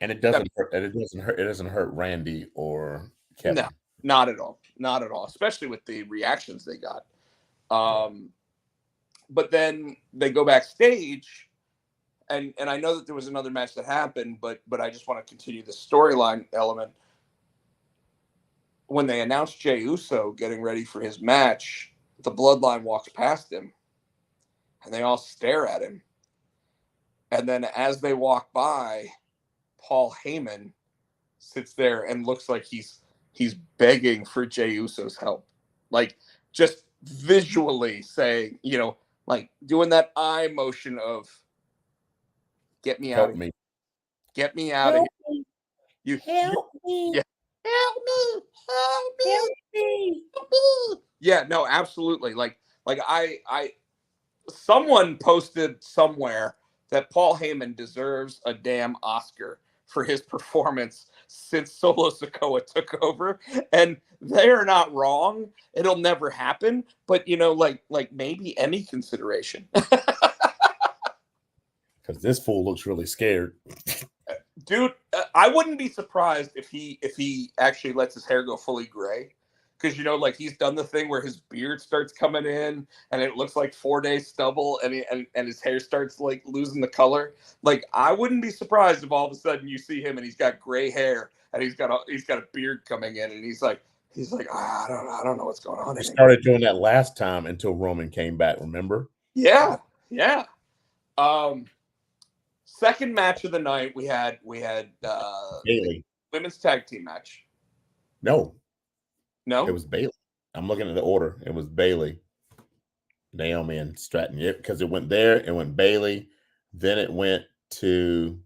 and it doesn't hurt. It doesn't hurt Randy or Kevin. No, not at all, especially with the reactions they got. But then they go backstage, and I know that there was another match that happened, but I just want to continue the storyline element. When they announced Jey Uso getting ready for his match, the Bloodline walks past him, and they all stare at him. And then as they walk by, Paul Heyman sits there and looks like he's begging for Jey Uso's help, like just visually saying, like doing that eye motion of "Get me out of here, get me out of here, you help me, yeah, help me, help me." Yeah, no, absolutely. Like I someone posted somewhere that Paul Heyman deserves a damn Oscar for his performance since Solo Sikoa took over, and they're not wrong. It'll never happen, but like maybe Emmy consideration. Because this fool looks really scared. Dude, I wouldn't be surprised if he actually lets his hair go fully gray. Because like he's done the thing where his beard starts coming in and it looks like 4-day stubble, and his hair starts like losing the color. Like I wouldn't be surprised if all of a sudden you see him and he's got gray hair and he's got a beard coming in and he's like I don't know what's going on. He started doing that last time until Roman came back. Remember? Yeah. Second match of the night we had Bailey women's tag team match. No. No, it was Bailey. I'm looking at the order. It was Bailey, Naomi, and Stratton. Yeah, because it went there. It went Bailey. Then it went to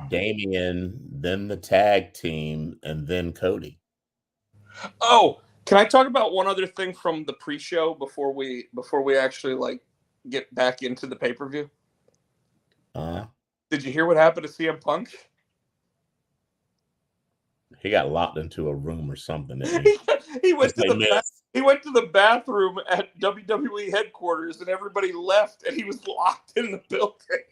Damian. Then the tag team, and then Cody. Oh, can I talk about one other thing from the pre-show before we actually get back into the pay-per-view? Did you hear what happened to CM Punk? He got locked into a room or something. He went to the bathroom at WWE headquarters, and everybody left, and he was locked in the building.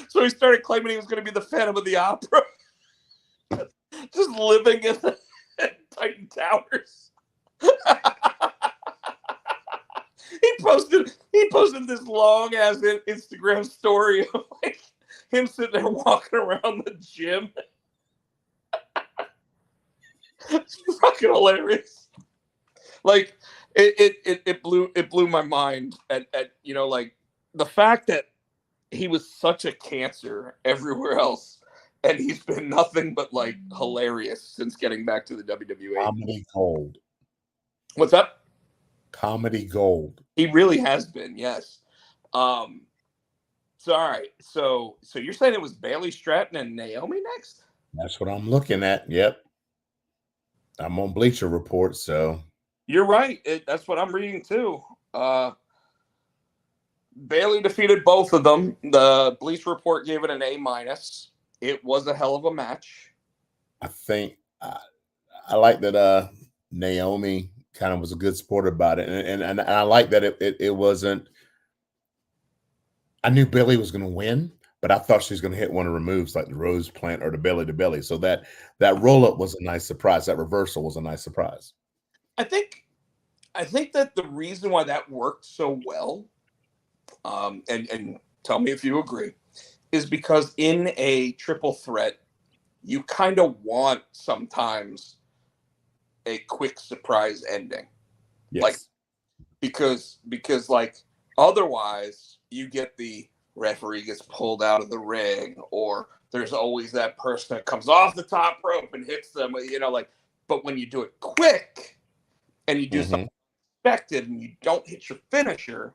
So he started claiming he was going to be the Phantom of the Opera, just living in the Titan Towers. He posted this long ass Instagram story of him sitting there walking around the gym. It's fucking hilarious. Like it blew my mind at the fact that he was such a cancer everywhere else, and he's been nothing but hilarious since getting back to the WWE. Comedy gold. What's up? Comedy gold. He really has been, yes. So all right. So you're saying it was Bailey, Stratton, and Naomi next? That's what I'm looking at. Yep. I'm on Bleacher Report, so you're right. That's what I'm reading too. Bailey defeated both of them. The Bleacher Report gave it an A-. It was a hell of a match. I think I like that Naomi kind of was a good sport about it, and I like that it wasn't I knew Billy was going to win, but I thought she was going to hit one of her moves like the rose plant or the belly to belly. So that roll up was a nice surprise. That reversal was a nice surprise. I think that the reason why that worked so well, and tell me if you agree, is because in a triple threat, you kind of want sometimes a quick surprise ending. Like Yes. because like otherwise you get the referee gets pulled out of the ring, or there's always that person that comes off the top rope and hits them, like, but when you do it quick and you do something Mm-hmm. expected and you don't hit your finisher,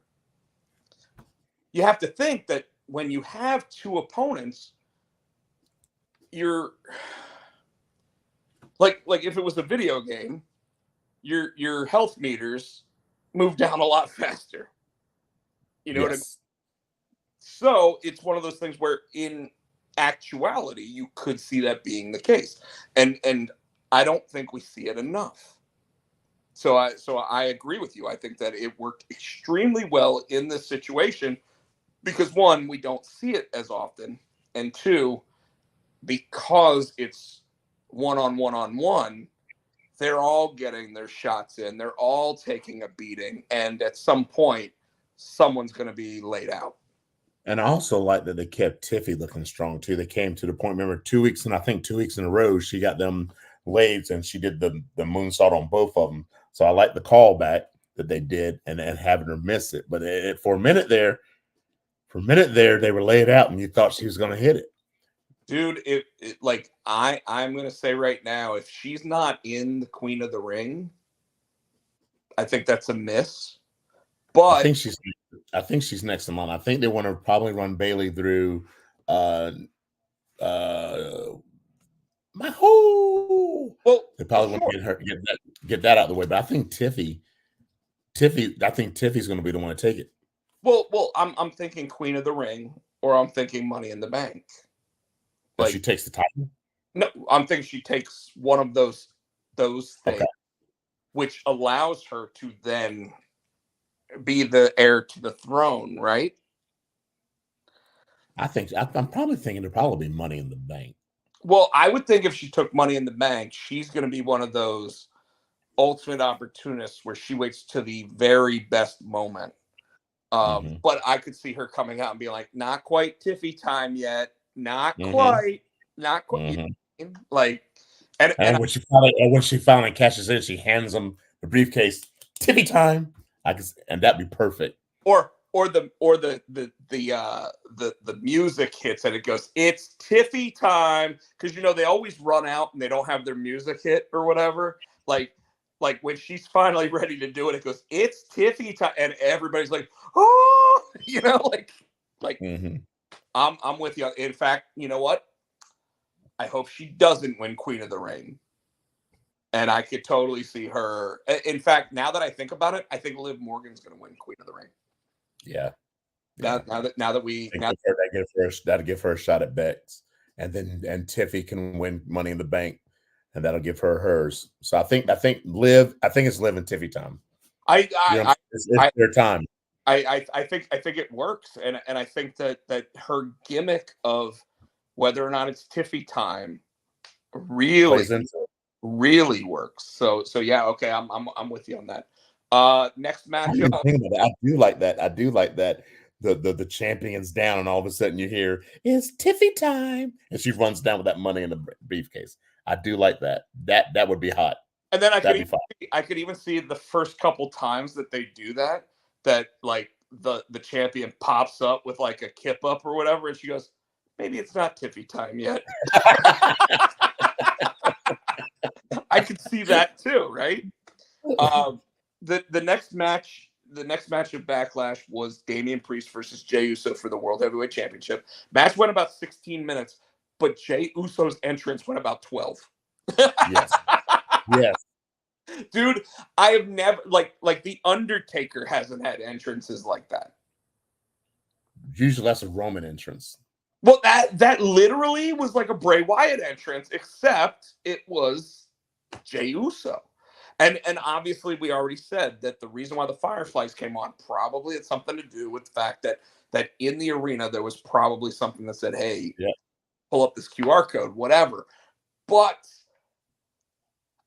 you have to think that when you have two opponents, you're like if it was a video game, your health meters move down a lot faster. You know what I mean? Yes. So it's one of those things where in actuality you could see that being the case. And I don't think we see it enough. So I agree with you. I think that it worked extremely well in this situation because one, we don't see it as often, and two, because it's one on one, they're all getting their shots in. They're all taking a beating, and at some point, someone's going to be laid out. And I also like that they kept Tiffy looking strong too. They came to the point. Remember, 2 weeks and I think 2 weeks in a row, she got them legs and she did the moonsault on both of them. So I like the callback that they did and having her miss it. But for a minute there, they were laid out and you thought she was going to hit it. Dude, like I'm gonna say right now, if she's not in the Queen of the Ring, I think that's a miss. I But think she's next in line. I think they want to probably run Bailey through uh my whole. well, They probably want sure. to get that out of the way. But I think Tiffy's going to be the one to take it. Well, I'm thinking Queen of the Ring, or I'm thinking Money in the Bank. If she Like, takes the title. no, I'm thinking she takes one of those Okay. things, which allows her to then be the heir to the throne, right? I'm probably thinking it'll probably be Money in the Bank. Well, I would think if she took Money in the Bank, she's going to be one of those ultimate opportunists where she waits to the very best moment. Mm-hmm. But I could see her coming out and being like, "Not quite Tiffy time yet. Not Mm-hmm. quite. Not quite." Mm-hmm. Like, and And when she finally cashes in, she hands them the briefcase. Tiffy time. And that'd be perfect. or the music hits and it goes, "It's Tiffy time," because they always run out and they don't have their music hit or whatever. Like when she's finally ready to do it, it goes, "It's Tiffy time," and everybody's like, "Oh," like Mm-hmm. I'm with you. In fact, you know what? I hope she doesn't win Queen of the Ring. And I could totally see her. In fact, now that I think about it, I think Liv Morgan's going to win Queen of the Ring. Yeah. Now That'll give her a shot at Bex, and Tiffy can win Money in the Bank, and that'll give her hers. So I think it's Liv and Tiffy time. I You know, it's their time. I think it works, and I think that her gimmick of whether or not it's Tiffy time really Plays into it. really works. So yeah, okay, I'm with you on that. Next I didn't matchup. think about that. I do like that. The champion's down, and all of a sudden you hear it's Tiffy time, and she runs down with that money in the briefcase. I do like that. That would be hot. And then I could even see the first couple times that they do that like the champion pops up with like a kip up or whatever, and she goes, "Maybe it's not Tiffy time yet." I could see that too, right? The next match of Backlash was Damian Priest versus Jey Uso for the World Heavyweight Championship. Match went about 16 minutes, but Jey Uso's entrance went about 12. Yes. Yes. Dude, I have never like the Undertaker hasn't had entrances like that. Usually that's a Roman entrance. Well, that literally was like a Bray Wyatt entrance, except it was Jey Uso. And obviously we already said that the reason why the Fireflies came on probably had something to do with the fact that in the arena there was probably something that said, hey, Yeah. pull up this QR code, whatever. But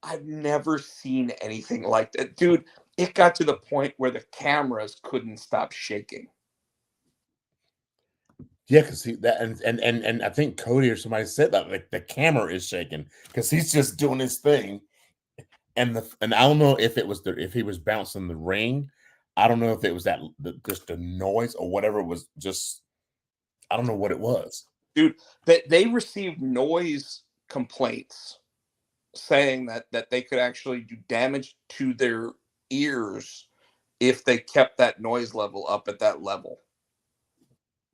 I've never seen anything like that. Dude, it got to the point where the cameras couldn't stop shaking. Yeah, because he that and I think Cody or somebody said that like the camera is shaking because he's just doing his thing, and I don't know if it was if he was bouncing the ring, I don't know if it was just the noise or whatever it was. Just I don't know what it was. Dude, they received noise complaints saying that they could actually do damage to their ears if they kept that noise level up at that level.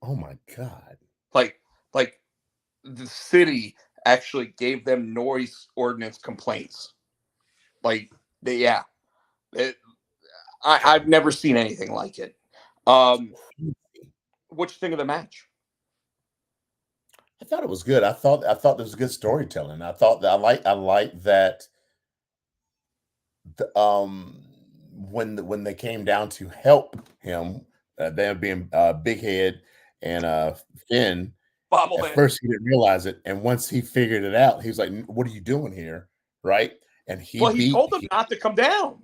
Oh my god! Like like the city actually gave them noise ordinance complaints. Like yeah, it, I've never seen anything like it. What you think of the match? I thought it was good. I thought there was good storytelling. I thought that I like that when they came down to help him, them being Big Head and Finn. At Bobblehead. first, he didn't realize it, and once he figured it out, he was like, "What are you doing here?" Right? And Well, he told them not to come down.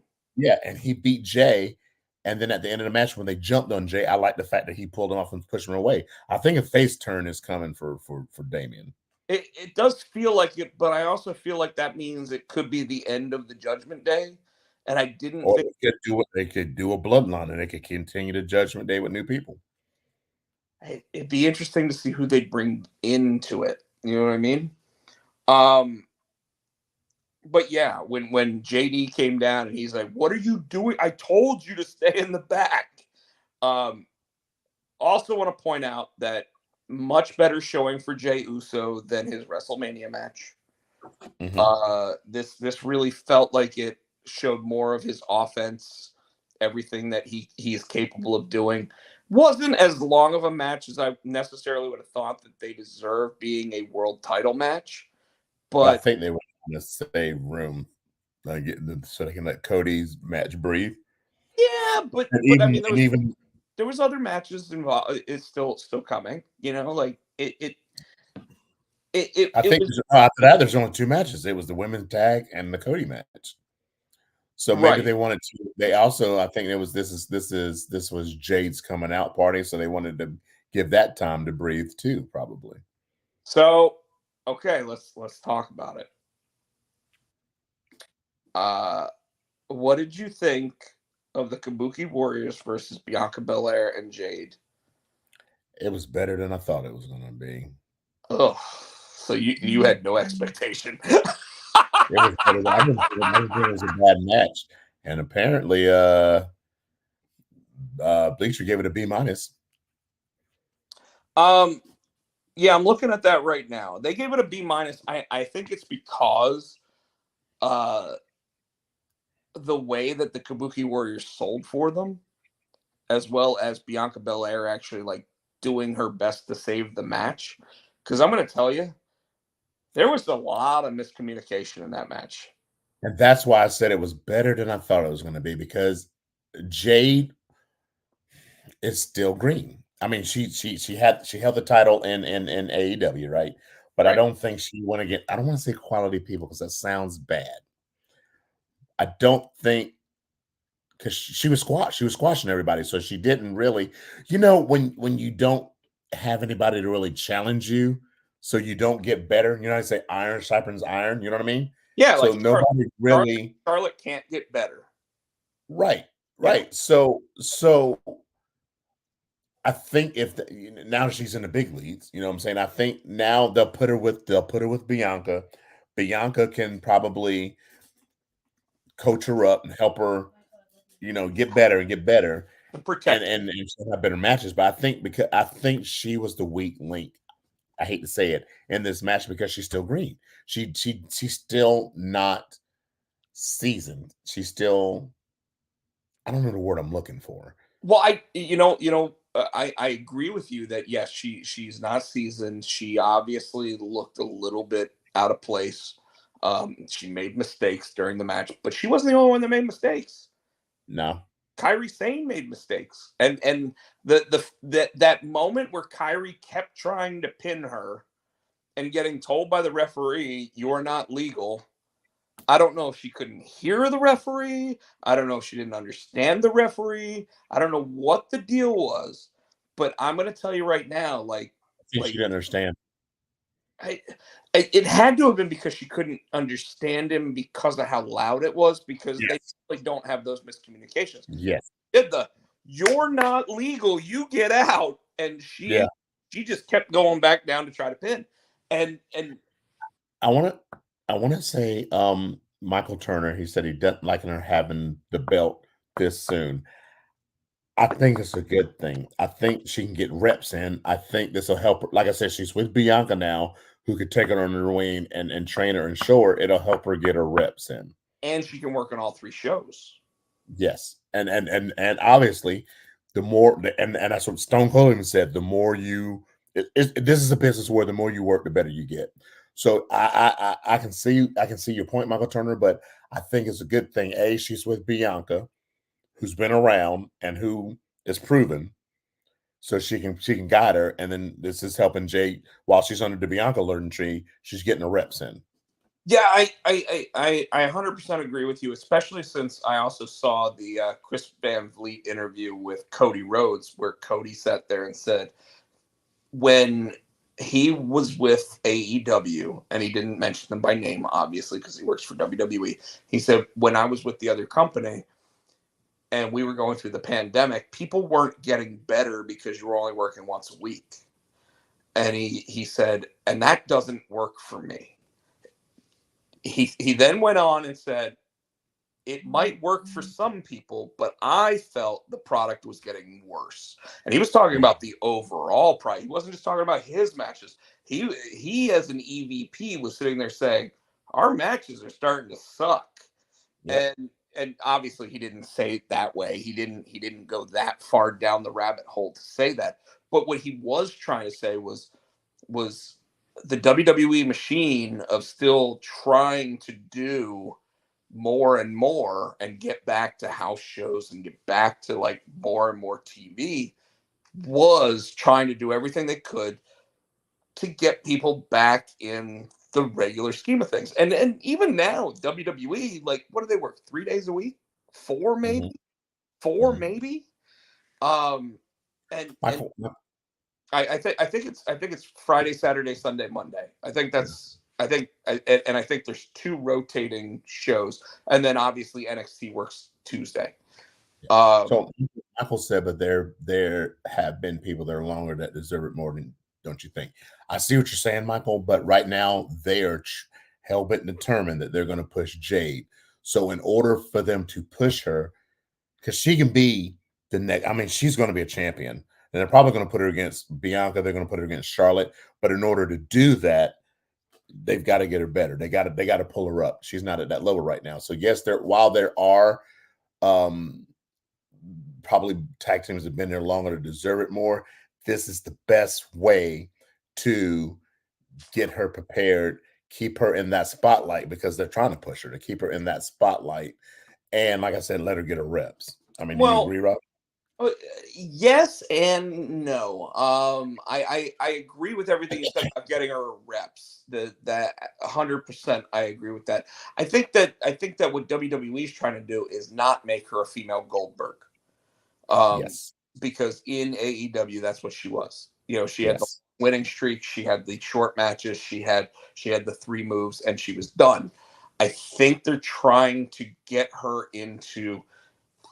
and he beat Jay. And then at the end of the match, when they jumped on Jay, I like the fact that he pulled him off and pushed him away. I think a face turn is coming for Damien. It does feel like it, but I also feel like that means it could be the end of the Judgment Day. And I didn't Or think they could do a bloodline and they could continue the Judgment Day with new people. it'd be interesting to see who they'd bring into it. You know what I mean? But yeah, when JD came down and he's like, "What are you doing? I told you to stay in the back." Also want to point out that much better showing for Jey Uso than his WrestleMania match. This really felt like it showed more of his offense, everything that he is capable of doing. Wasn't as long of a match as I necessarily would have thought that they deserve being a world title match. But I But think they were going to save room so they can let Cody's match breathe. yeah, but I mean there was other matches involved. It's still coming. You know, like it I think was after that there's only two matches. It was the women's tag and the Cody match. So maybe right. they wanted to. They also, I think, this was Jade's coming out party, so they wanted to give that time to breathe too, probably. So okay, let's talk about it. What did you think of the Kabuki Warriors versus Bianca Belair and Jade? It was better than I thought it was going to be. Oh, so you had no expectation. It was better. I didn't think it was a bad match, and apparently, Bleacher gave it a B minus. Yeah, I'm looking at that right now. They gave it a B minus. I think it's because the way that the Kabuki Warriors sold for them, as well as Bianca Belair actually like doing her best to save the match. Because I'm going to tell you, there was a lot of miscommunication in that match. And that's why I said it was better than I thought it was going to be, because Jade is still green. I mean, she held the title in AEW, right? But Right. I don't think she want to get. I don't want to say quality people because that sounds bad. I don't think, because she was squashing everybody, so she didn't really. When you don't have anybody to really challenge you, so you don't get better. You know, I say iron sharpens iron. You know what I mean? Yeah, So like nobody really. Charlotte can't get better. Right. You know? So I think now she's in the big leagues, you know what I'm saying? I think now they'll put her with Bianca. Bianca can probably coach her up and help her, get better and get better, Protect. and she'll have better matches. But I think she was the weak link. I hate to say it in this match because she's still green. She's still not seasoned. She's still, I don't know the word I'm looking for. Well, I agree with you that yes, she's not seasoned. She obviously looked a little bit out of place. She made mistakes during the match, but she wasn't the only one that made mistakes. No. Kairi Sane made mistakes, and that moment where Kairi kept trying to pin her and getting told by the referee, "You're not legal." I don't know if she couldn't hear the referee. I don't know if she didn't understand the referee. I don't know what the deal was, but I'm going to tell you right now, I think she didn't understand. it had to have been because she couldn't understand him because of how loud it was, because they Yes. really don't have those miscommunications. Yes. Did the "you're not legal, you get out," and Yeah. she just kept going back down to try to pin. And I want to say Michael Turner, he said he doesn't like her having the belt this soon. I think it's a good thing. I think she can get reps in. I think this will help her. Like I said, she's with Bianca now, who could take her under her wing and train her and show her. It'll help her get her reps in. and she can work on all 3 shows. Yes, and obviously, the more and that's what Stone Cold even said. The more you, this is a business where the more you work, the better you get. So I can see your point, Michael Turner, but I think it's a good thing. A, she's with Bianca, who's been around and who is proven, so she can guide her. And then this is helping Jade while she's under the Bianca learning tree. She's getting the reps in. Yeah, I 100% agree with you, especially since I also saw the Chris Van Vliet interview with Cody Rhodes, where Cody sat there and said when he was with AEW, and he didn't mention them by name, obviously, because he works for WWE. He said, when I was with the other company and we were going through the pandemic, people weren't getting better because you were only working once a week. And he said, and that doesn't work for me. He then went on and said, it might work for some people, but I felt the product was getting worse. And he was talking about the overall price. He wasn't just talking about his matches. He as an EVP was sitting there saying, our matches are starting to suck. Yep. And obviously he didn't say it that way. He didn't go that far down the rabbit hole to say that. But what he was trying to say was the WWE machine of still trying to do more and more and get back to house shows and get back to like more and more TV was trying to do everything they could to get people back in the regular scheme of things. And even now, WWE, like, what do they work? 3 days a week? 4 maybe? Mhm. 4 Mhm. maybe? And Michael, I think it's Friday, Saturday, Sunday, Monday. I think and I think there's 2 rotating shows, and then obviously NXT works Tuesday. so Michael said, but there have been people that are longer that deserve it more than, don't you think? I see what you're saying, Michael, but right now they are hell bent and determined that they're going to push Jade. So in order for them to push her, because she can be the next, I mean, she's going to be a champion, and they're probably going to put her against Bianca. They're going to put her against Charlotte, but in order to do that, they've got to get her better. They got to pull her up. She's not at that level right now. So yes, while there are um probably tag teams have been there longer to deserve it more, this is the best way to get her prepared, keep her in that spotlight, because they're trying to push her to keep her in that spotlight. And like I said, let her get her reps. I mean, do you well, agree, Rob? yes and no. I agree with everything you said about getting her reps. That 100% I agree with that. I think that what WWE is trying to do is not make her a female Goldberg. Yes. Because in AEW that's what she was. You know, she had the Yes. winning streak, she had the short matches, she had the 3 moves, and she was done. I think they're trying to get her into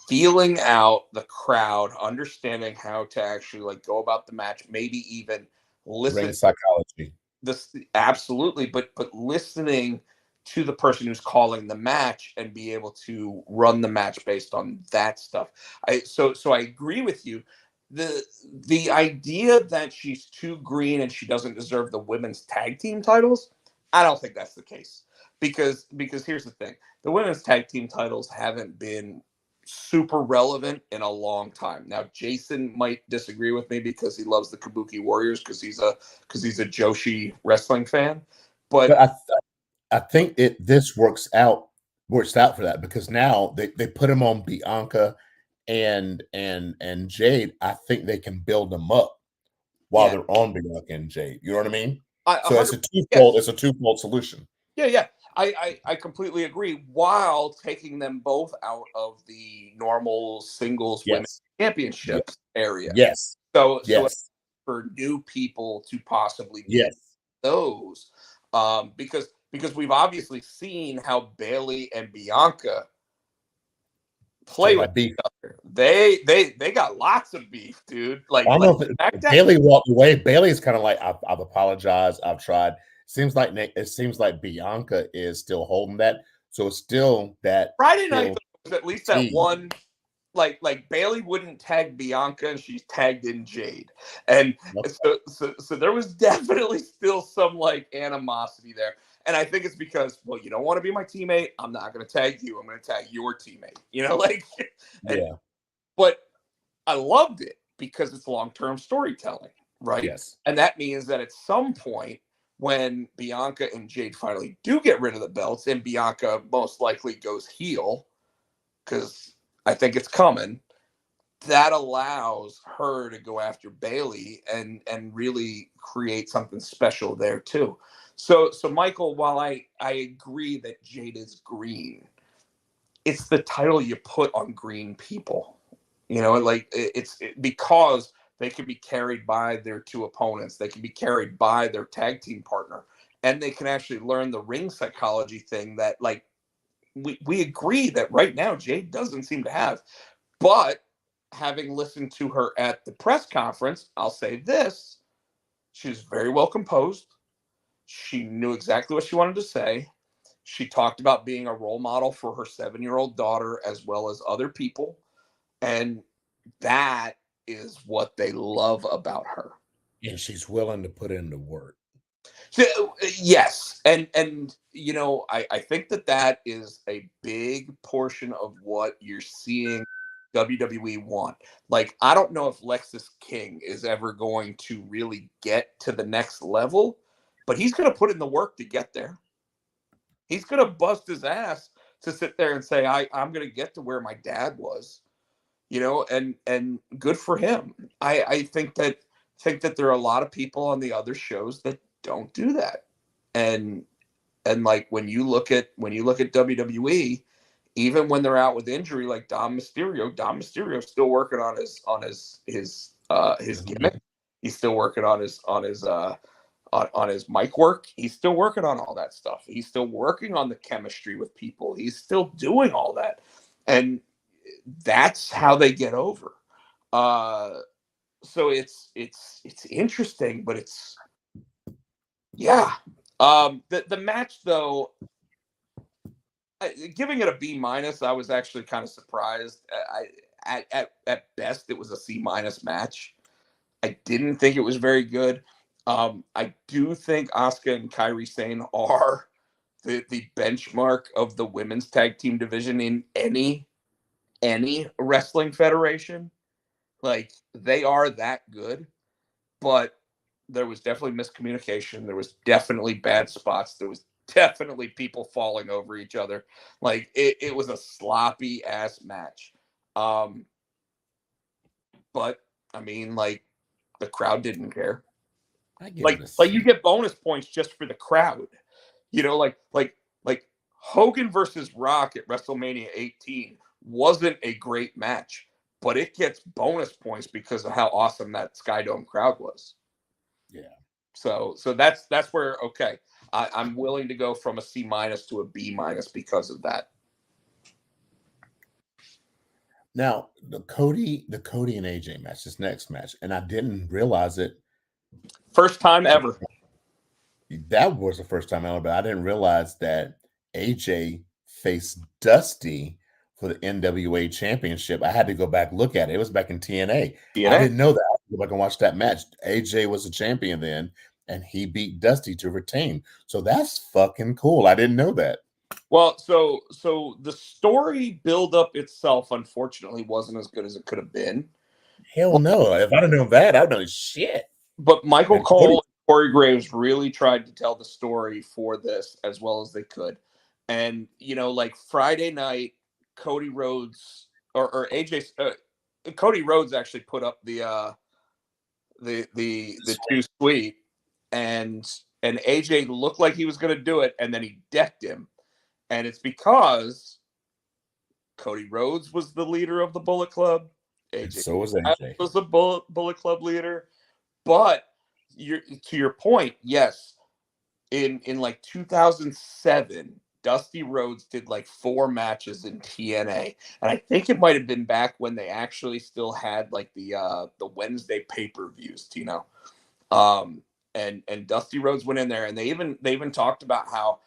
feeling out the crowd, understanding how to actually like go about the match, maybe even Ring listen psychology. this absolutely, but listening to the person who's calling the match and be able to run the match based on that stuff. So I agree with you. The idea that she's too green and she doesn't deserve the women's tag team titles, I don't think that's the case. Because here's the thing. The women's tag team titles haven't been super relevant in a long time. Now Jason might disagree with me because he loves the Kabuki Warriors because he's a Joshi wrestling fan. But But I think this works out for that because now they put him on Bianca and Jade. I think they can build them up while Yeah, they're on Bianca and Jade. You know what I mean? I So it's 100. a twofold. Yes, It's a twofold solution. yeah. I completely agree. While taking them both out of the normal singles women Yes. Yeah. championships area, Yes. so Yes. for new people to possibly meet Yes. those, because we've obviously seen how Bailey and Bianca They play with got beef. each other. They got lots of beef, dude. I don't know if SmackDown. Bailey walked away. Bailey's kind of like, I've apologized. I've tried. It seems like Bianca is still holding that. So it's still that Friday night heel was at least that team. one. Like Bailey wouldn't tag Bianca, and she's tagged in Jade, and so there was definitely still some like animosity there. And I think it's because, well, you don't want to be my teammate. I'm not going to tag you. I'm going to tag your teammate. And Yeah. but I loved it because it's long-term storytelling, right? Yes. And that means that at some point, when Bianca and Jade finally do get rid of the belts, and Bianca most likely goes heel, because I think it's coming, that allows her to go after Bailey and really create something special there too. So Michael, while I agree that Jade is green, it's the title you put on green people. Because they can be carried by their two opponents, they can be carried by their tag team partner, and they can actually learn the ring psychology thing that like we agree that right now Jade doesn't seem to have. But having listened to her at the press conference, I'll say this: she was very well composed. She knew exactly what she wanted to say. She talked about being a role model for her 7-year-old daughter as well as other people. And that is what they love about her. And she's willing to put in the work. So, yes, and I think that is a big portion of what you're seeing WWE want. Like, I don't know if Lexus King is ever going to really get to the next level, but he's going to put in the work to get there. He's going to bust his ass to sit there and say, I'm going to get to where my dad was, and good for him. I think that there are a lot of people on the other shows that don't do that. And like when you look at WWE, even when they're out with injury, like Dom Mysterio's still working on his gimmick. He's still working on his mic work. He's still working on all that stuff. He's still working on the chemistry with people. He's still doing all that. And that's how they get over. So it's interesting, but it's yeah. The match though, giving it a B minus, I was actually kind of surprised. At best, it was a C minus match. I didn't think it was very good. I do think Asuka and Kairi Sane are the benchmark of the women's tag team division in any wrestling federation. Like, they are that good, but there was definitely miscommunication. There was definitely bad spots. There was definitely people falling over each other. Like, it was a sloppy ass match. But I mean, like, the crowd didn't care. Like you get bonus points just for the crowd. Like Hogan versus Rock at WrestleMania 18 wasn't a great match, but it gets bonus points because of how awesome that Skydome crowd was. Yeah. So that's where, okay, I'm willing to go from a C minus to a B minus because of that. Now the Cody and AJ match, this next match, and I didn't realize it. First time ever. That was the first time ever, but I didn't realize that AJ faced Dusty for the NWA Championship. I had to go back look at it. It was back in TNA. I didn't know that. I had to go back and watch that match. AJ was the champion then, and he beat Dusty to retain. So that's fucking cool. I didn't know that. Well, so the story build up itself, unfortunately, wasn't as good as it could have been. Hell no. If I'd have known that, I'd know shit. But Michael And Cole Corey Graves really tried to tell the story for this as well as they could. And, like Friday night, Cody Rhodes or AJ, Cody Rhodes actually put up the too sweet, and AJ looked like he was going to do it, and then he decked him. And it's because Cody Rhodes was the leader of the Bullet Club. AJ so was AJ. was the Bullet Club leader. But to your point, yes, in like 2007, Dusty Rhodes did like 4 matches in TNA, and I think it might have been back when they actually still had like the Wednesday pay-per-views, Tino. And Dusty Rhodes went in there, and they even talked about how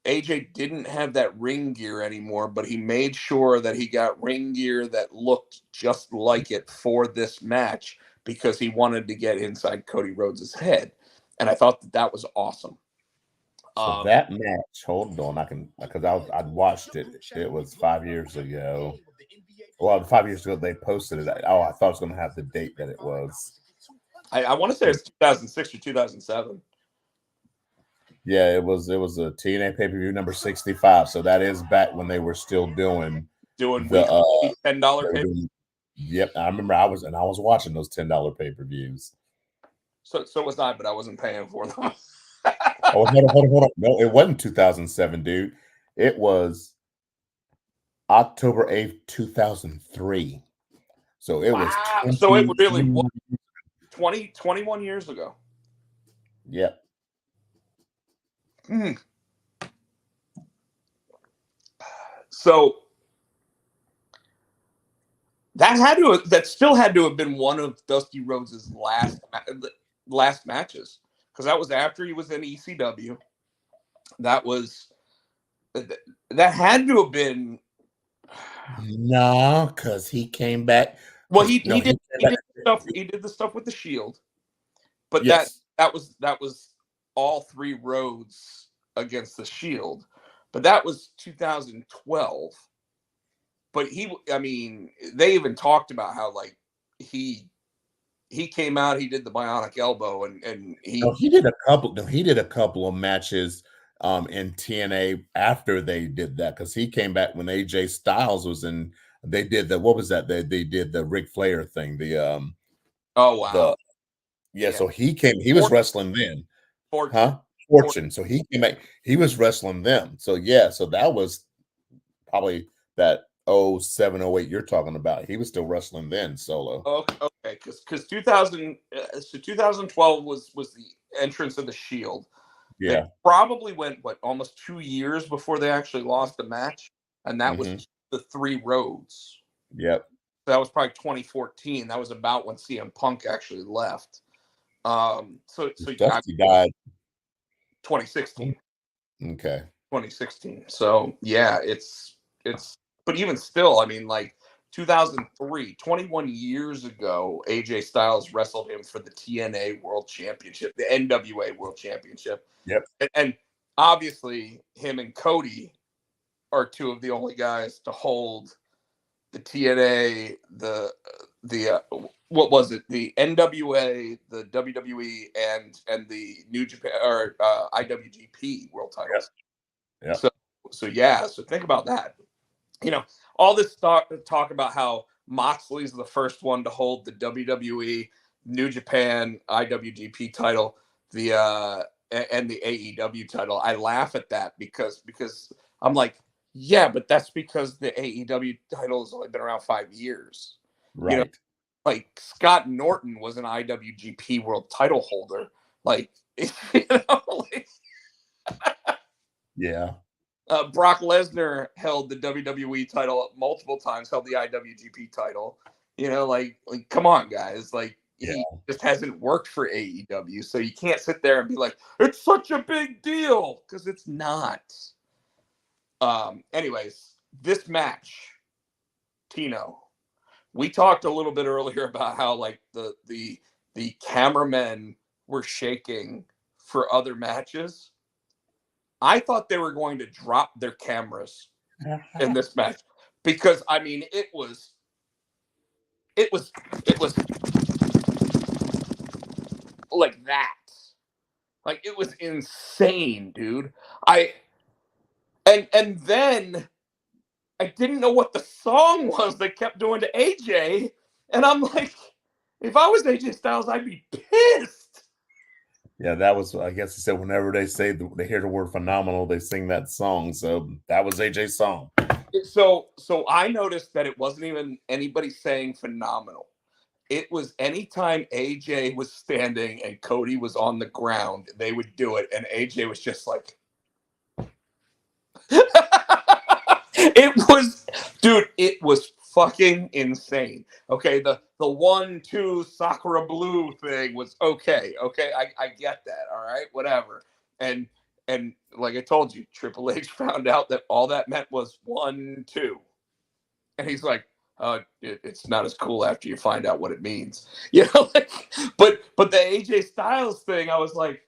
AJ didn't have that ring gear anymore, but he made sure that he got ring gear that looked just like it for this match because he wanted to get inside Cody Rhodes' head. And I thought that was awesome. So that match, hold on, because I'd watched it. It was 5 years ago. Well, 5 years ago they posted it. Oh, I thought I was going to have the date that it was. I want to say it's 2006 or 2007. Yeah, it was a TNA pay-per-view number 65. So that is back when they were still doing the $10 pay. Yep, I remember I was watching those $10 pay-per-views. So was I, but I wasn't paying for them. Oh, hold on. No, it wasn't 2007, dude. It was October 8th, 2003. So it was 20, so it really was 21 years ago. Yep. So that still had to have been one of Dusty Rhodes' last matches, because that was after he was in ECW. That had to have been. No, because he came back. Well, he did the stuff with the Shield, but yes. that was all 3 Rhodes against the Shield, but that was 2012. But they even talked about how like he came out, he did the bionic elbow, and he did a couple of matches in TNA after they did that, because he came back when AJ Styles was in. They did what was that? They did the Ric Flair thing. Oh wow. So he was wrestling then. Fortune. So he came back. He was wrestling them. So so that was probably that 07, 08 you're talking about. He was still wrestling then solo. Okay, because 2012 was the entrance of the Shield. Yeah, they probably went almost 2 years before they actually lost the match, and that was the 3 Rhodes. Yep. That was probably 2014. That was about when CM Punk actually left. So Dusty died 2016. Okay. 2016. So yeah, it's but even still, 2003, 21 years ago, AJ Styles wrestled him for the TNA World Championship, the NWA World Championship. Yep. And obviously, him and Cody are 2 of the only guys to hold the TNA, the what was it? The NWA, the WWE, and the New Japan or IWGP World titles. Yeah. So think about that. All this talk about how Moxley's the first one to hold the WWE, New Japan, IWGP title, and the AEW title. I laugh at that because I'm like, yeah, but that's because the AEW title has only been around 5 years. Right. Like Scott Norton was an IWGP World title holder. Yeah. Brock Lesnar held the WWE title multiple times, held the IWGP title. Come on, guys. He just hasn't worked for AEW. So you can't sit there and be like, it's such a big deal, because it's not. Anyways, this match, Tino, we talked a little bit earlier about how the cameramen were shaking for other matches. I thought they were going to drop their cameras in this match, because it was like that. Like it was insane, dude. And then I didn't know what the song was they kept doing to AJ, and I'm like, if I was AJ Styles, I'd be pissed. Yeah, that was, I guess he said whenever they hear the word phenomenal, they sing that song. So that was AJ's song. So I noticed that it wasn't even anybody saying phenomenal. It was anytime AJ was standing and Cody was on the ground, they would do it, and AJ was just like, it was, dude, it was fucking insane. Okay, the 1-2 Sakura Blue thing was okay. Okay, I get that. All right, whatever. And like I told you, Triple H found out that all that meant was 1-2, and he's like, it's not as cool after you find out what it means, you know. Like, but the AJ Styles thing, I was like,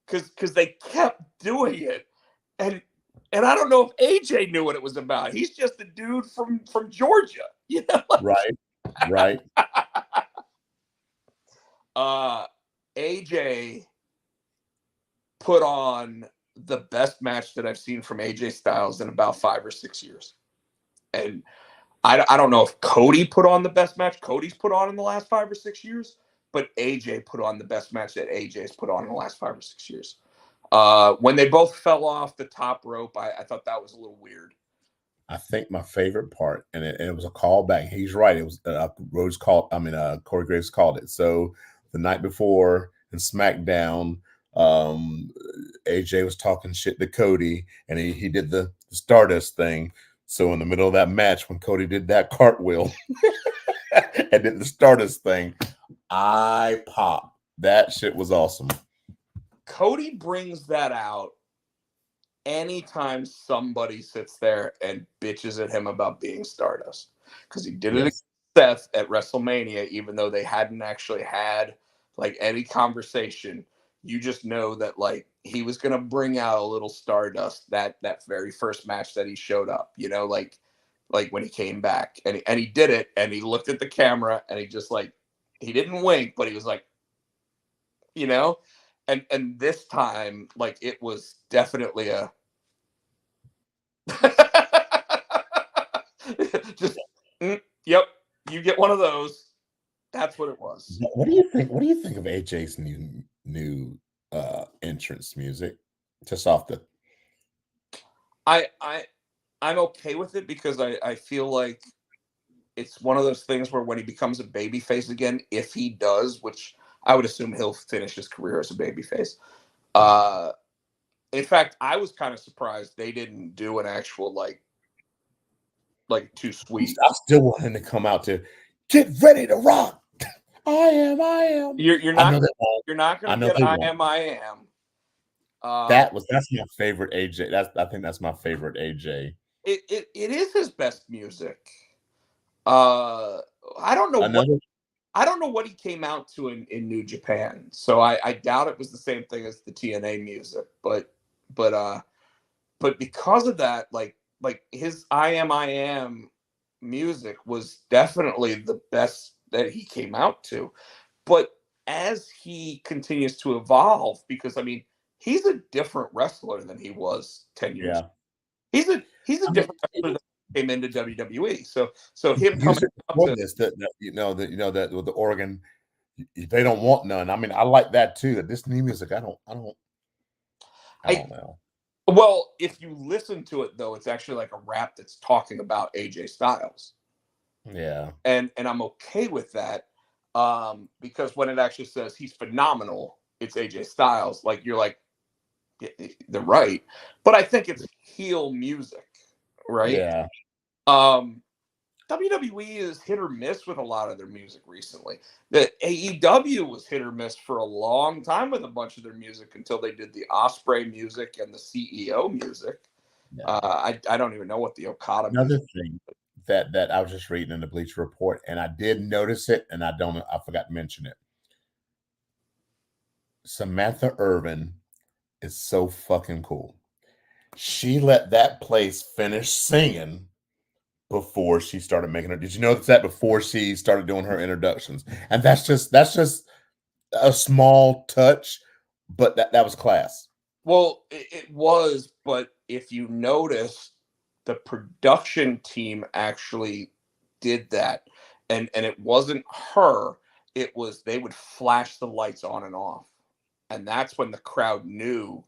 because they kept doing it, and I don't know if AJ knew what it was about. He's just a dude from Georgia, you know. Right. AJ put on the best match that I've seen from AJ Styles in about 5 or 6 years, and I don't know if Cody put on the best match Cody's put on in the last 5 or 6 years, but AJ put on the best match that AJ's put on in the last 5 or 6 years. When they both fell off the top rope, I thought that was a little weird. I think my favorite part, and it was a callback. He's right. It was Corey Graves called it. So the night before in SmackDown, AJ was talking shit to Cody, and he did the Stardust thing. So in the middle of that match, when Cody did that cartwheel and did the Stardust thing, I popped. That shit was awesome. Cody brings that out anytime somebody sits there and bitches at him about being Stardust, because he did it against Seth at WrestleMania, even though they hadn't actually had like any conversation. You just know that like he was gonna bring out a little Stardust that very first match that he showed up, you know, like when he came back, and he did it, and he looked at the camera, and he just like, he didn't wink, but he was like, you know. And this time, like, it was definitely a just yep, you get one of those. That's what it was. What do you think? What do you think of AJ's new entrance music? Just off the, I'm okay with it, because I feel like it's one of those things where when he becomes a babyface again, if he does, which I would assume he'll finish his career as a babyface. In fact, I was kind of surprised they didn't do an actual like Too Sweet. I still want him to come out to get ready to rock. I am. You're not going to get I am. That's my favorite AJ. I think that's my favorite AJ. It is his best music. I don't know what he came out to in New Japan, so I doubt it was the same thing as the TNA music. But because of that, like his I am music was definitely the best that he came out to. But as he continues to evolve, because I mean, he's a different wrestler than he was 10 years ago. He's a different wrestler that came into WWE. So him coming out to this, that with the Oregon, they don't want none. I mean, I like that too. This new music, I don't know. Well, if you listen to it though, it's actually like a rap that's talking about AJ Styles. Yeah. And I'm okay with that, because when it actually says he's phenomenal, it's AJ Styles. Like, you're like, yeah, they're right. But I think it's heel music, right? Yeah. WWE is hit or miss with a lot of their music recently. The AEW was hit or miss for a long time with a bunch of their music, until they did the Osprey music and the CEO music. Yeah. I don't even know what the Okada Another thing that I was just reading in the Bleacher Report, and I did notice it, and I forgot to mention it. Samantha Irvin is so fucking cool. She let that place finish singing before she started making her. Did you notice that before she started doing her introductions? And that's just a small touch, but that was class. Well, it was, but if you notice, the production team actually did that, and it wasn't her. It was they would flash the lights on and off, and that's when the crowd knew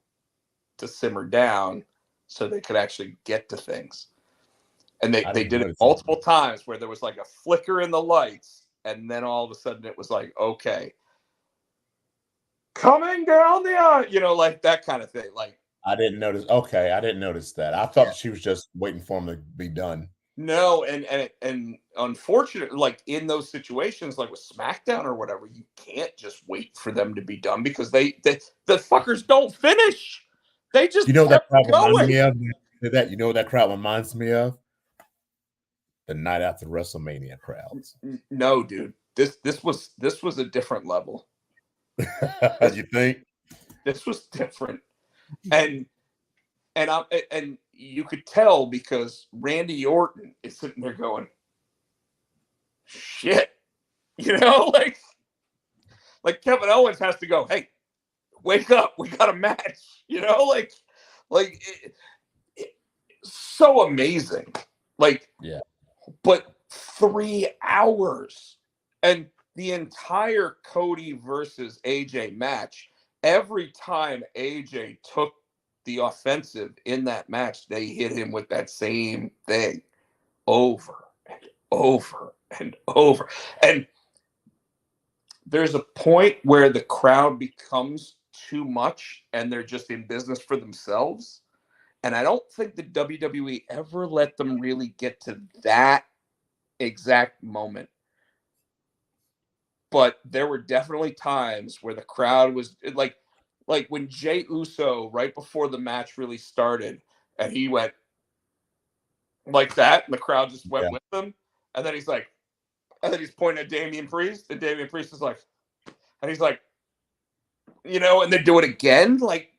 to simmer down, so they could actually get to things. And I they didn't did it notice that. multiple times where there was like a flicker in the lights, and then all of a sudden it was like, okay, coming down the aisle, like that kind of thing. Like, I didn't notice. Okay, I didn't notice that. I thought she was just waiting for him to be done. no, and unfortunately, like in those situations, like with SmackDown or whatever, you can't just wait for them to be done because the fuckers don't finish. They just You know what that crowd kept reminds going. me of? You know what that crowd reminds me of? The night after WrestleMania crowds. No, dude, this was a different level. You think? This was different, and and you could tell because Randy Orton is sitting there going, "Shit," like Kevin Owens has to go, "Hey, wake up, we got a match," like so amazing, like Yeah. but 3 hours and the entire Cody versus AJ match. Every time AJ took the offensive in that match, they hit him with that same thing over and over and over. And there's a point where the crowd becomes too much and they're just in business for themselves. And I don't think the WWE ever let them really get to that exact moment. But there were definitely times where the crowd was like when Jey Uso, right before the match really started, and he went like that, and the crowd just went Yeah. with him. And then he's pointing at Damian Priest, and Damian Priest is like, and he's like, and they do it again. Like,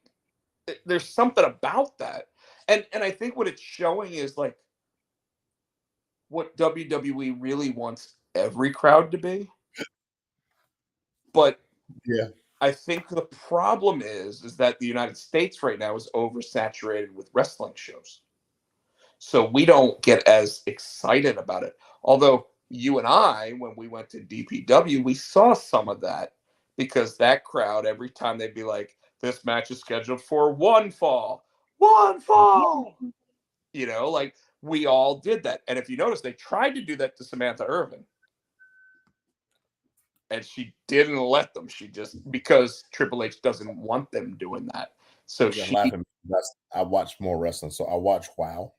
there's something about that. And I think what it's showing is like what WWE really wants every crowd to be. But Yeah. I think the problem is that the United States right now is oversaturated with wrestling shows. So we don't get as excited about it. Although you and I, when we went to DPW, we saw some of that because that crowd, every time they'd be like, this match is scheduled for one fall, like we all did that. And if you notice, they tried to do that to Samantha Irvin. And she didn't let them. She just because Triple H doesn't want them doing that. So I'm laughing. I watch more wrestling, so I watch WoW,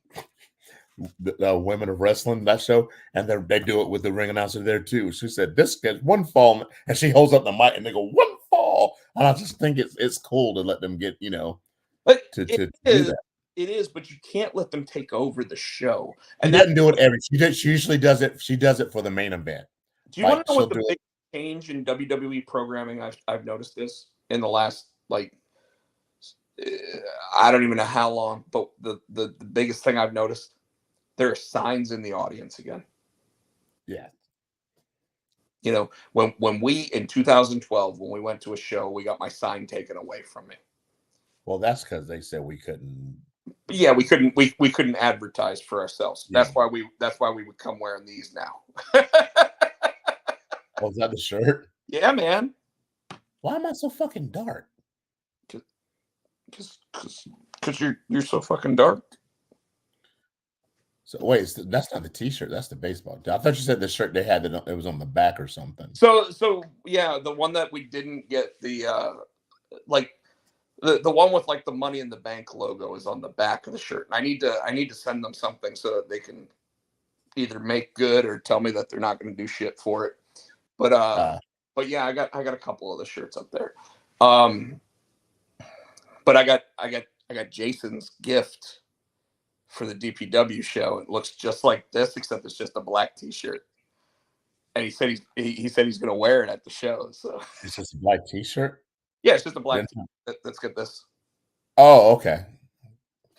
the Women of Wrestling, that show, and they do it with the ring announcer there too. She said, "This gets one fall," and she holds up the mic, and they go one fall, and I just think it's cool to let them get but to it do is, that. it is, but you can't let them take over the show. She And that doesn't do it every. She usually does it. She does it for the main event. do you want Like to know she'll what the do big it. change in WWE programming I've noticed this in the last I don't even know how long, but the biggest thing I've noticed, there are signs in the audience again. Yeah. When we in 2012 when we went to a show, we got my sign taken away from me. Well, that's because they said we couldn't. But yeah, we couldn't advertise for ourselves. Yeah. That's why we would come wearing these now. Oh, is that the shirt? Yeah, man. Why am I so fucking dark? Because you're so fucking dark. So wait, that's not the T-shirt. That's the baseball. I thought you said the shirt they had that it was on the back or something. So yeah, the one that we didn't get the the one with like the Money in the Bank logo is on the back of the shirt. And I need to send them something so that they can either make good or tell me that they're not going to do shit for it. But yeah, I got a couple of the shirts up there. But I got Jason's gift for the DPW show. It looks just like this, except it's just a black T-shirt. And he said he's going to wear it at the show. So it's just a black T-shirt. Yeah, it's just a black T-shirt. Let's get this. Oh, okay.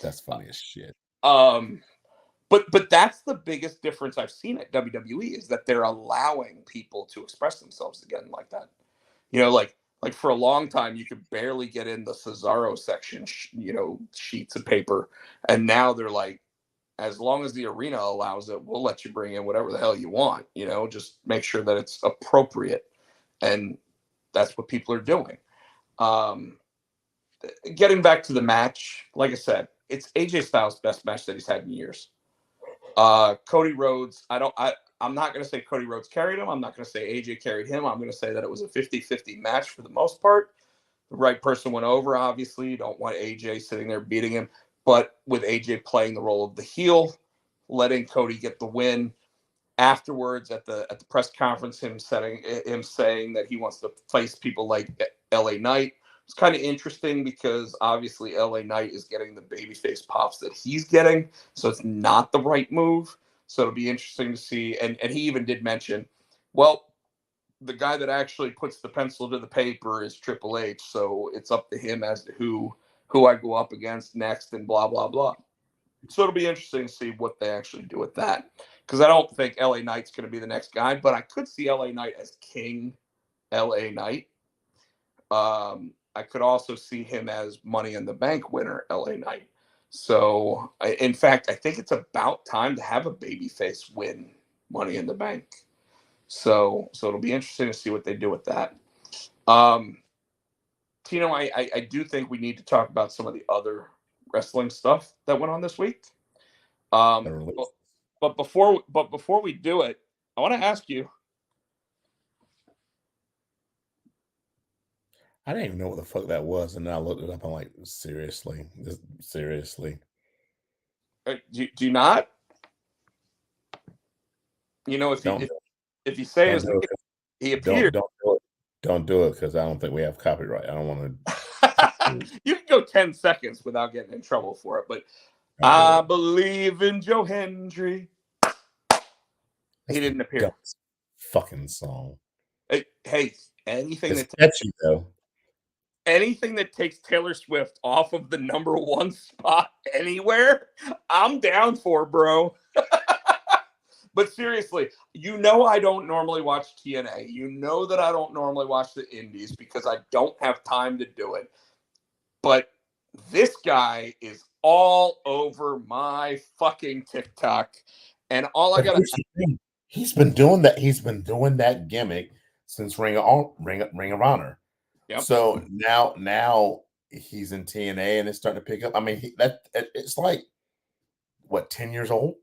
That's funny as shit. But that's the biggest difference I've seen at WWE is that they're allowing people to express themselves again like that. like for a long time, you could barely get in the Cesaro section, sheets of paper. And now they're like, as long as the arena allows it, we'll let you bring in whatever the hell you want, just make sure that it's appropriate. And that's what people are doing. Getting back to the match, like I said, it's AJ Styles' best match that he's had in years. Cody Rhodes, I'm not going to say Cody Rhodes carried him. I'm not going to say AJ carried him. I'm going to say that it was a 50-50 match for the most part. The right person went over, obviously. You don't want AJ sitting there beating him. But with AJ playing the role of the heel, letting Cody get the win. Afterwards, at the press conference, him saying that he wants to face people like LA Knight. It's kind of interesting because obviously LA Knight is getting the babyface pops that he's getting, so it's not the right move. So it'll be interesting to see. And he even did mention, well, the guy that actually puts the pencil to the paper is Triple H, so it's up to him as to who I go up against next and blah, blah, blah. So it'll be interesting to see what they actually do with that. Because I don't think LA Knight's going to be the next guy, but I could see LA Knight as King LA Knight. I could also see him as Money in the Bank winner LA Knight. So, in fact, I think it's about time to have a babyface win Money in the Bank. So it'll be interesting to see what they do with that. Tino, I do think we need to talk about some of the other wrestling stuff that went on this week. But before we do it, I want to ask you. I didn't even know what the fuck that was, and then I looked it up. I'm like, seriously. Do you not? If you say his name, he appeared. Don't do it because I don't think we have copyright. I don't want to. You can go 10 seconds without getting in trouble for it, but I believe in Joe Hendry. He didn't appear. Fucking song. Hey, anything it's catchy though. Anything that takes Taylor Swift off of the #1 spot anywhere, I'm down for, bro. But seriously, I don't normally watch TNA. You know that I don't normally watch the indies because I don't have time to do it. But this guy is all over my fucking TikTok. And all I got to say, he's been doing that. He's been doing that gimmick since Ring of Honor. Yep. So now he's in TNA and it's starting to pick up. I mean, it's like what, 10 years old?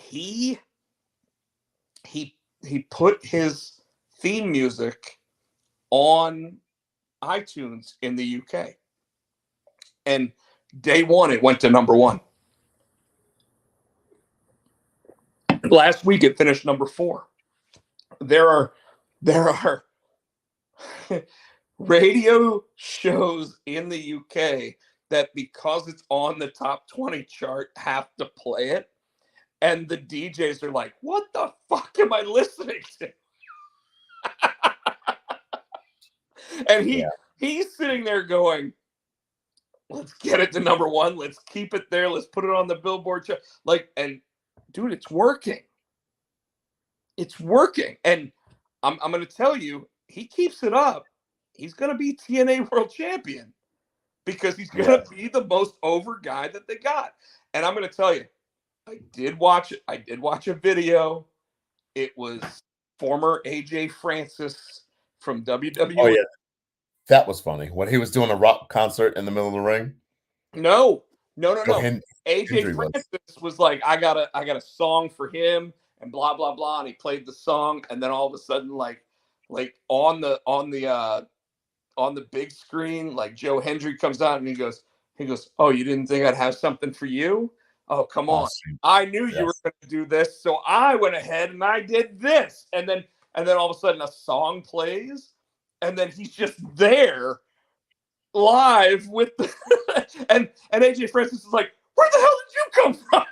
He put his theme music on iTunes in the UK. And day one, it went to #1. Last week, it finished #4. There are radio shows in the UK that, because it's on the top 20 chart, have to play it. And the DJs are like, what the fuck am I listening to? And he's sitting there going, let's get it to #1. Let's keep it there. Let's put it on the Billboard chart. And dude, it's working. It's working. And I'm going to tell you, he keeps it up, he's going to be TNA World Champion because he's going to be the most over guy that they got. And I'm going to tell you, I did watch it. I did watch a video. It was former AJ Francis from WWE. Oh, yeah. That was funny. When he was doing a rock concert in the middle of the ring. No. AJ Francis was like, I got a song for him and blah, blah, blah. And he played the song. And then all of a sudden, like on the big screen, like Joe Hendry comes out and he goes, oh, you didn't think I'd have something for you? Oh, come on. I knew you were going to do this. So I went ahead and I did this. And then all of a sudden a song plays and then he's just there live with the and AJ Francis is like, where the hell did you come from?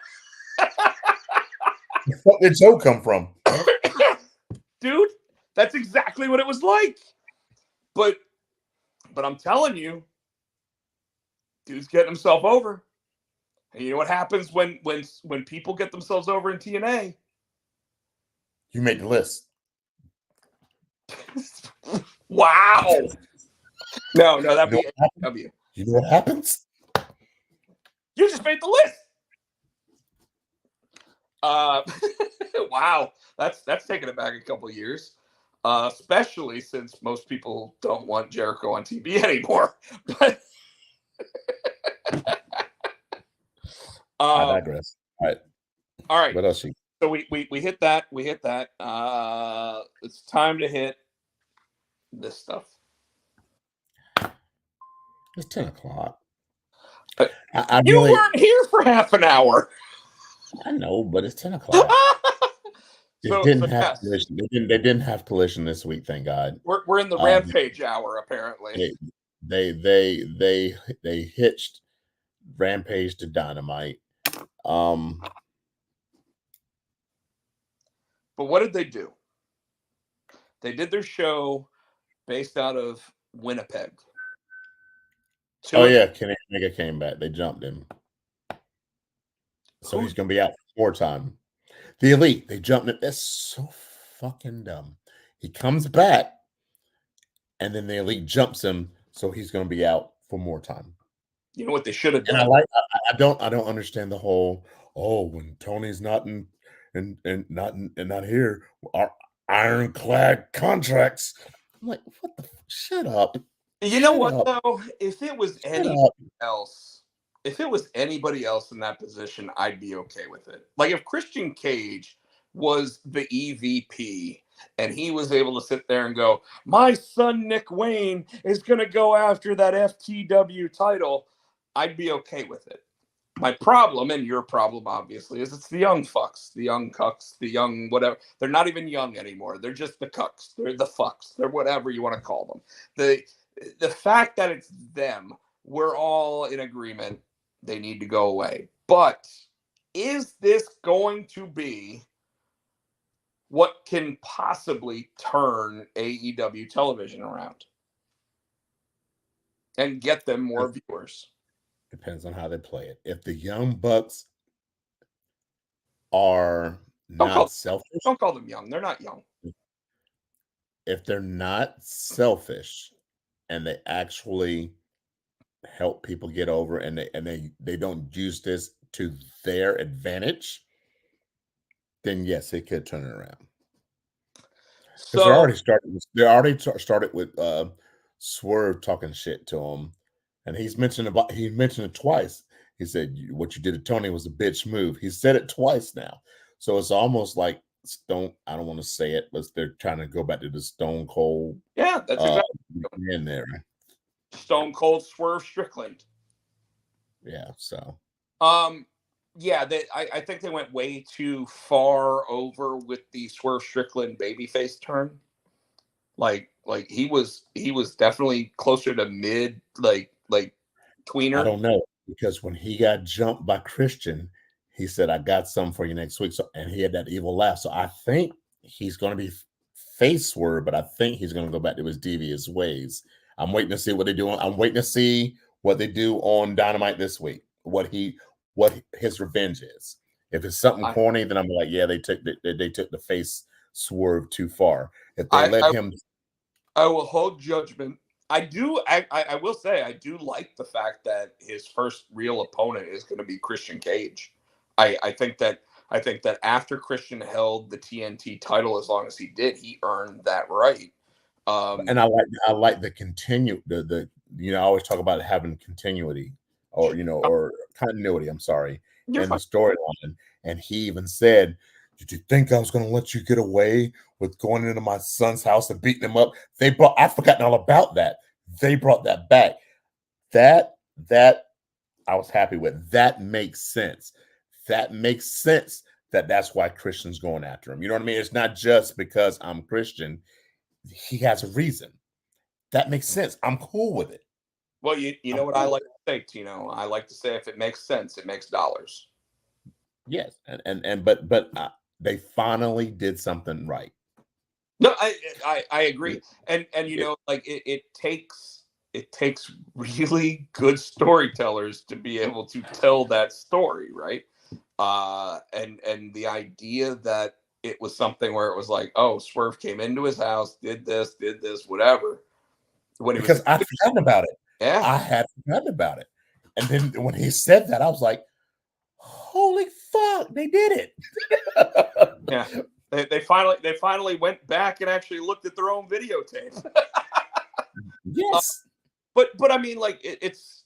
Where did Joe come from? Dude, that's exactly what it was like. But I'm telling you, dude's getting himself over. And you know what happens when people get themselves over in TNA? You make the list. Wow. No, that'd You know be what happens? AEW. You know what happens? You just made the list. Wow, that's taking it back a couple years, especially since most people don't want Jericho on TV anymore. But I um, digress. All right. all right, What else? so we hit that. We hit that. It's time to hit this stuff. It's 10 o'clock. Uh, I You really, weren't here for half an hour. I know, but it's 10 o'clock. They so didn't have yes, collision. They didn't have collision this week, thank God. we're in the Um, Rampage hour apparently. they hitched Rampage to Dynamite. But what did they do? They did their show based out of Winnipeg. Oh yeah, Kenny Omega came back. They jumped him, so he's going to be out for more time. The Elite, they jumped him. That's so fucking dumb. He comes back, and then the Elite jumps him, so he's going to be out for more time. You know what they should have And done? I don't understand the whole, when Tony's not not here, our ironclad contracts. I'm like, what the shut up. You know what though? If it was anybody else in that position, I'd be okay with it. Like if Christian Cage was the EVP and he was able to sit there and go, my son Nick Wayne is going to go after that FTW title, I'd be okay with it. My problem, and your problem, obviously, is it's the young fucks, the young cucks, the young whatever. They're not even young anymore. They're just the cucks. They're the fucks. They're whatever you want to call them. The fact that it's them, we're all in agreement. They need to go away. But is this going to be what can possibly turn AEW television around and get them more viewers? Depends on how they play it. If the Young Bucks are not selfish, don't call them young. They're not young. If they're not selfish and they actually help people get over and they don't use this to their advantage, then yes, it could turn it around. Because they already started with Swerve talking shit to him, and he mentioned it twice. He said, what you did to Tony was a bitch move. He said it twice now. So it's almost like I don't want to say it, but they're trying to go back to the Stone Cold. Yeah, that's exactly in there. Stone Cold Swerve Strickland. Yeah, so. Yeah, I think they went way too far over with the Swerve Strickland babyface turn. Like he was definitely closer to mid, like tweener. I don't know, because when he got jumped by Christian, he said, I got something for you next week. So, and he had that evil laugh. So I think he's going to be face Swerve, but I think he's going to go back to his devious ways. I'm waiting to see what they're doing. I'm waiting to see what they do on Dynamite this week, what his revenge is. If it's something corny, then I'm like, yeah, they took the face Swerve too far. If they let him, I will hold judgment. I will say I do like the fact that his first real opponent is going to be Christian Cage. I think that after Christian held the TNT title as long as he did, he earned that right. And I like the I always talk about having continuity or continuity. I'm sorry, in the storyline. And he even said, "Did you think I was going to let you get away with going into my son's house and beating him up?" I've forgotten all about that. They brought that back. That I was happy with. That makes sense. That makes sense that's why Christian's going after him. You know what I mean? It's not just because I'm Christian. He has a reason. That makes sense. I'm cool with it. Well, you know what I like to say, Tino? I like to say if it makes sense, it makes dollars. Yes, but they finally did something right. No, I agree, and it takes really good storytellers to be able to tell that story, right? And the idea that it was something where it was like, oh, Swerve came into his house, did this, whatever. When he was, Because I'd forgotten about it. yeah, I had forgotten about it. And then when he said that, I was like, holy fuck, they did it. yeah. They finally went back and actually looked at their own videotape. Yes. But I mean, like it's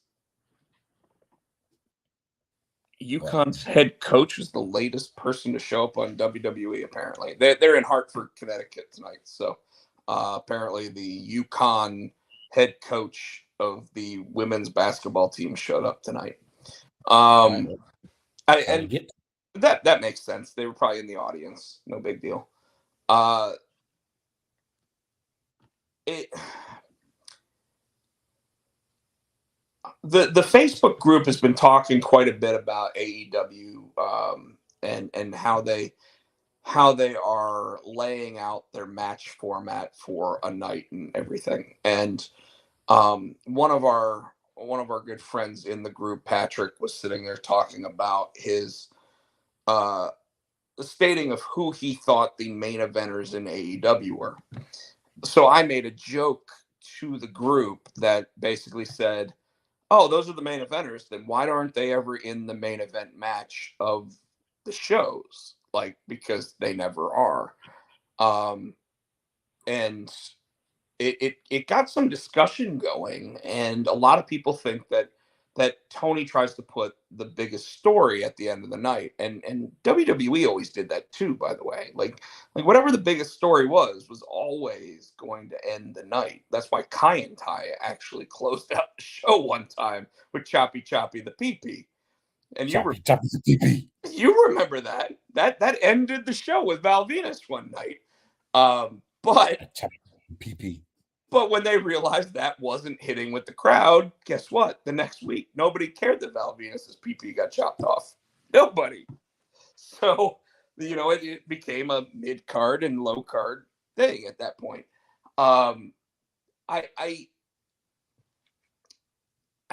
UConn's head coach was the latest person to show up on WWE. Apparently, they're in Hartford, Connecticut tonight. So apparently, the UConn head coach of the women's basketball team showed up tonight. Right. And that makes sense. They were probably in the audience. No big deal. The Facebook group has been talking quite a bit about AEW and how they are laying out their match format for a night and everything. And one of our good friends in the group, Patrick, was sitting there talking about his stating of who he thought the main eventers in AEW were. So I made a joke to the group that basically said, oh, those are the main eventers, then why aren't they ever in the main event match of the shows? Like, because they never are. And it got some discussion going, and a lot of people think that Tony tries to put the biggest story at the end of the night, and WWE always did that too, by the way. Like whatever the biggest story was always going to end the night. That's why Kai and Tai actually closed out the show one time with Choppy Choppy the PP. And Choppy the PP. You remember that ended the show with Val Venus one night. But PP. But when they realized that wasn't hitting with the crowd, guess what? The next week, nobody cared that Val Venus's PP got chopped off. Nobody. So, it became a mid card and low card thing at that point. I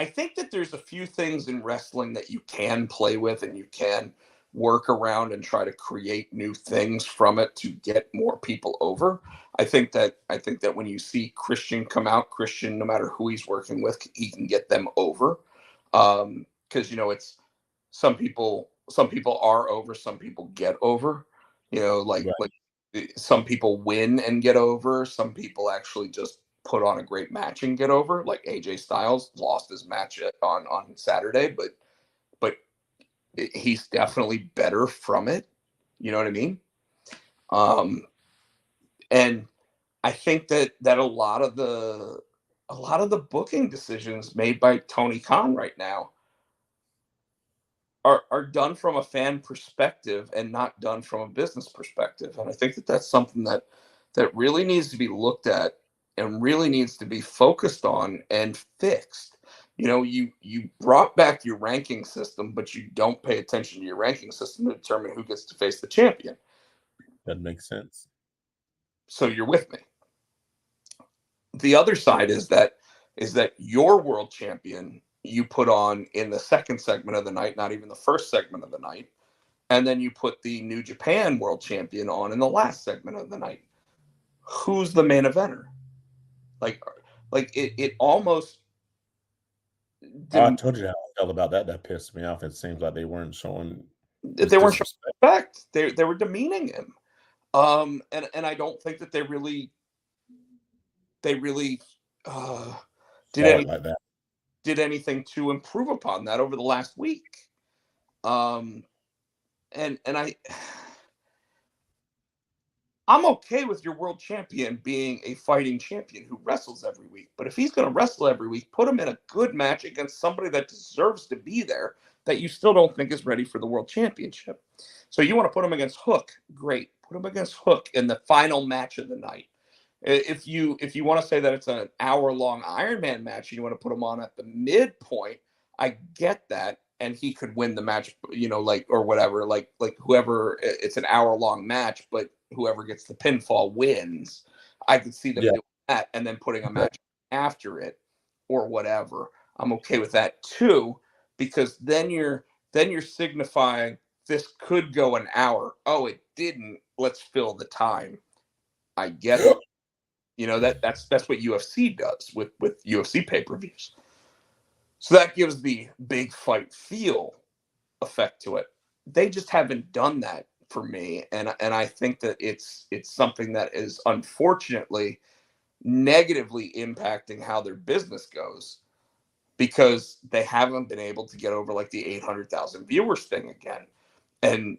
think that there's a few things in wrestling that you can play with and you can work around and try to create new things from it to get more people over. I think that when you see Christian come out, Christian, no matter who he's working with, he can get them over. Because it's some people are over, some people get over. Like some people win and get over. Some people actually just put on a great match and get over. Like AJ Styles lost his match on Saturday, but he's definitely better from it. You know what I mean? And I think that a lot of the booking decisions made by Tony Khan right now are done from a fan perspective and not done from a business perspective. And I think that that's something that really needs to be looked at and really needs to be focused on and fixed. You brought back your ranking system, but you don't pay attention to your ranking system to determine who gets to face the champion. That makes sense. So you're with me. The other side is that your world champion you put on in the second segment of the night, not even the first segment of the night, and then you put the New Japan world champion on in the last segment of the night. Who's the main eventer? Like it almost. I told you how I felt about that. That pissed me off. It seems like they weren't showing. They weren't showing respect. They were demeaning him. And I don't think that they really did anything to improve upon that over the last week. And I'm okay with your world champion being a fighting champion who wrestles every week. But if he's going to wrestle every week, put him in a good match against somebody that deserves to be there that you still don't think is ready for the world championship. So you want to put him against Hook, great. Put him against Hook in the final match of the night. If you want to say that it's an hour-long Iron Man match and you want to put him on at the midpoint, I get that. And he could win the match, or whatever, like whoever, it's an hour-long match, but whoever gets the pinfall wins. I could see them doing that and then putting a match after it or whatever. I'm okay with that too, because then you're signifying this could go an hour. Oh, it didn't. Let's fill the time. I get it. That's what UFC does with UFC pay-per-views. So that gives the big fight feel effect to it. They just haven't done that for me, and I think that it's something that is unfortunately negatively impacting how their business goes, because they haven't been able to get over like the 800,000 viewers thing again. And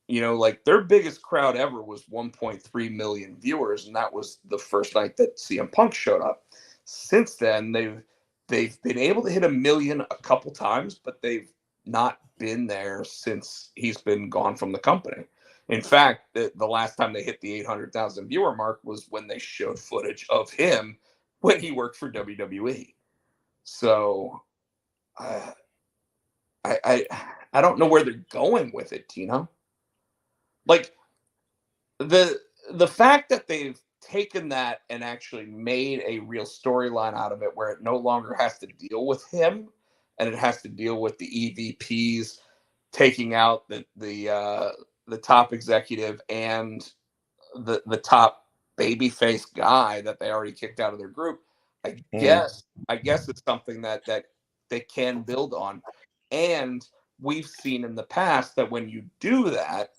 like their biggest crowd ever was 1.3 million viewers, and that was the first night that CM Punk showed up. Since then, they've been able to hit 1 million a couple times, but they've not been there since he's been gone from the company. In fact, the last time they hit the 800,000 viewer mark was when they showed footage of him when he worked for WWE. So I don't know where they're going with it, Tino. Like the fact that they've taken that and actually made a real storyline out of it, where it no longer has to deal with him and it has to deal with the EVPs taking out the top executive and the top babyface guy that they already kicked out of their group. I guess it's something that they can build on. And we've seen in the past that when you do that,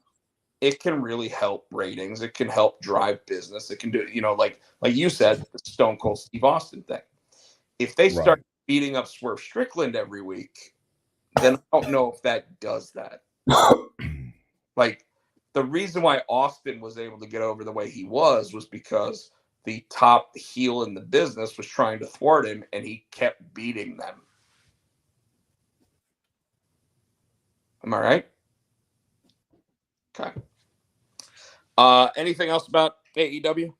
it can really help ratings. It can help drive business. It can do, like you said, the Stone Cold Steve Austin thing. If they start Right. beating up Swerve Strickland every week, then I don't know if that does that. Like, the reason why Austin was able to get over the way he was because the top heel in the business was trying to thwart him, and he kept beating them. Am I right? Okay. Anything else about AEW?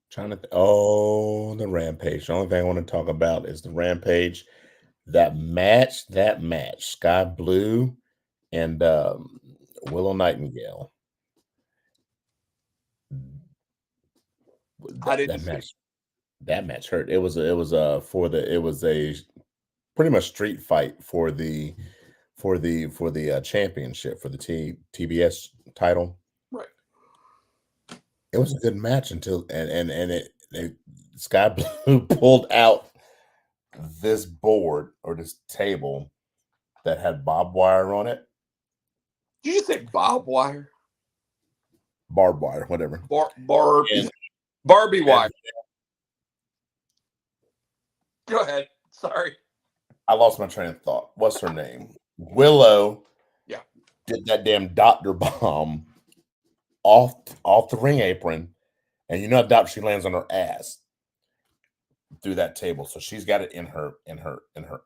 Trying to the Rampage. The only thing I want to talk about is the Rampage. That match. Sky Blue and Willow Nightingale. I didn't That see. match. That match hurt. It was a pretty much street fight for the championship, for the TBS title. Right. It was a good match until it Sky Blue pulled out this board or this table that had barbed wire on it. Did you just say barbed wire? Barbed wire, whatever. Barbie wire. Go ahead. Sorry. I lost my train of thought. What's her name? Willow. Yeah. Did that damn doctor bomb off the ring apron, and she lands on her ass through that table. So she's got it in her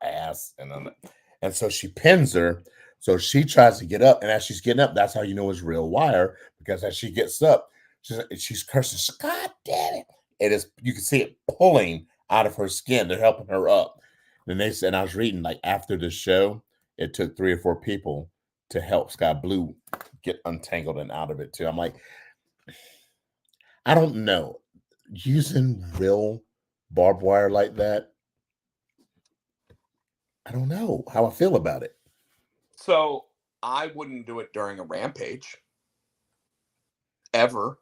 ass, and so she pins her. So she tries to get up, and as she's getting up, that's how you know it's real wire, because as she gets up, she's cursing, "God damn it!" It is, you can see it pulling out of her skin. They're helping her up. And they said, I was reading, like, after the show, it took 3 or 4 people to help Sky Blue get untangled and out of it too. I'm like, I don't know, using real barbed wire like that, I don't know how I feel about it. So I wouldn't do it during a Rampage. Ever.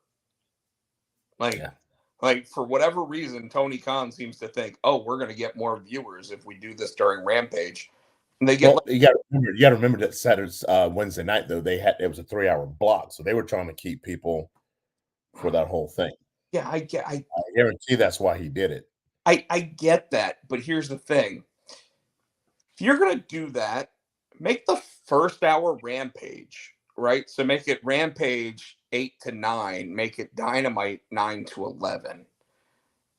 Like, for whatever reason, Tony Khan seems to think, oh, we're going to get more viewers if we do this during Rampage. And they get you got to remember that Saturday's Wednesday night, though, it was a 3-hour block, so they were trying to keep people for that whole thing. Yeah, I guarantee that's why he did it. I get that, but here's the thing. If you're going to do that, make the first hour Rampage, right? So make it Rampage 8 to 9, make it Dynamite 9 to 11,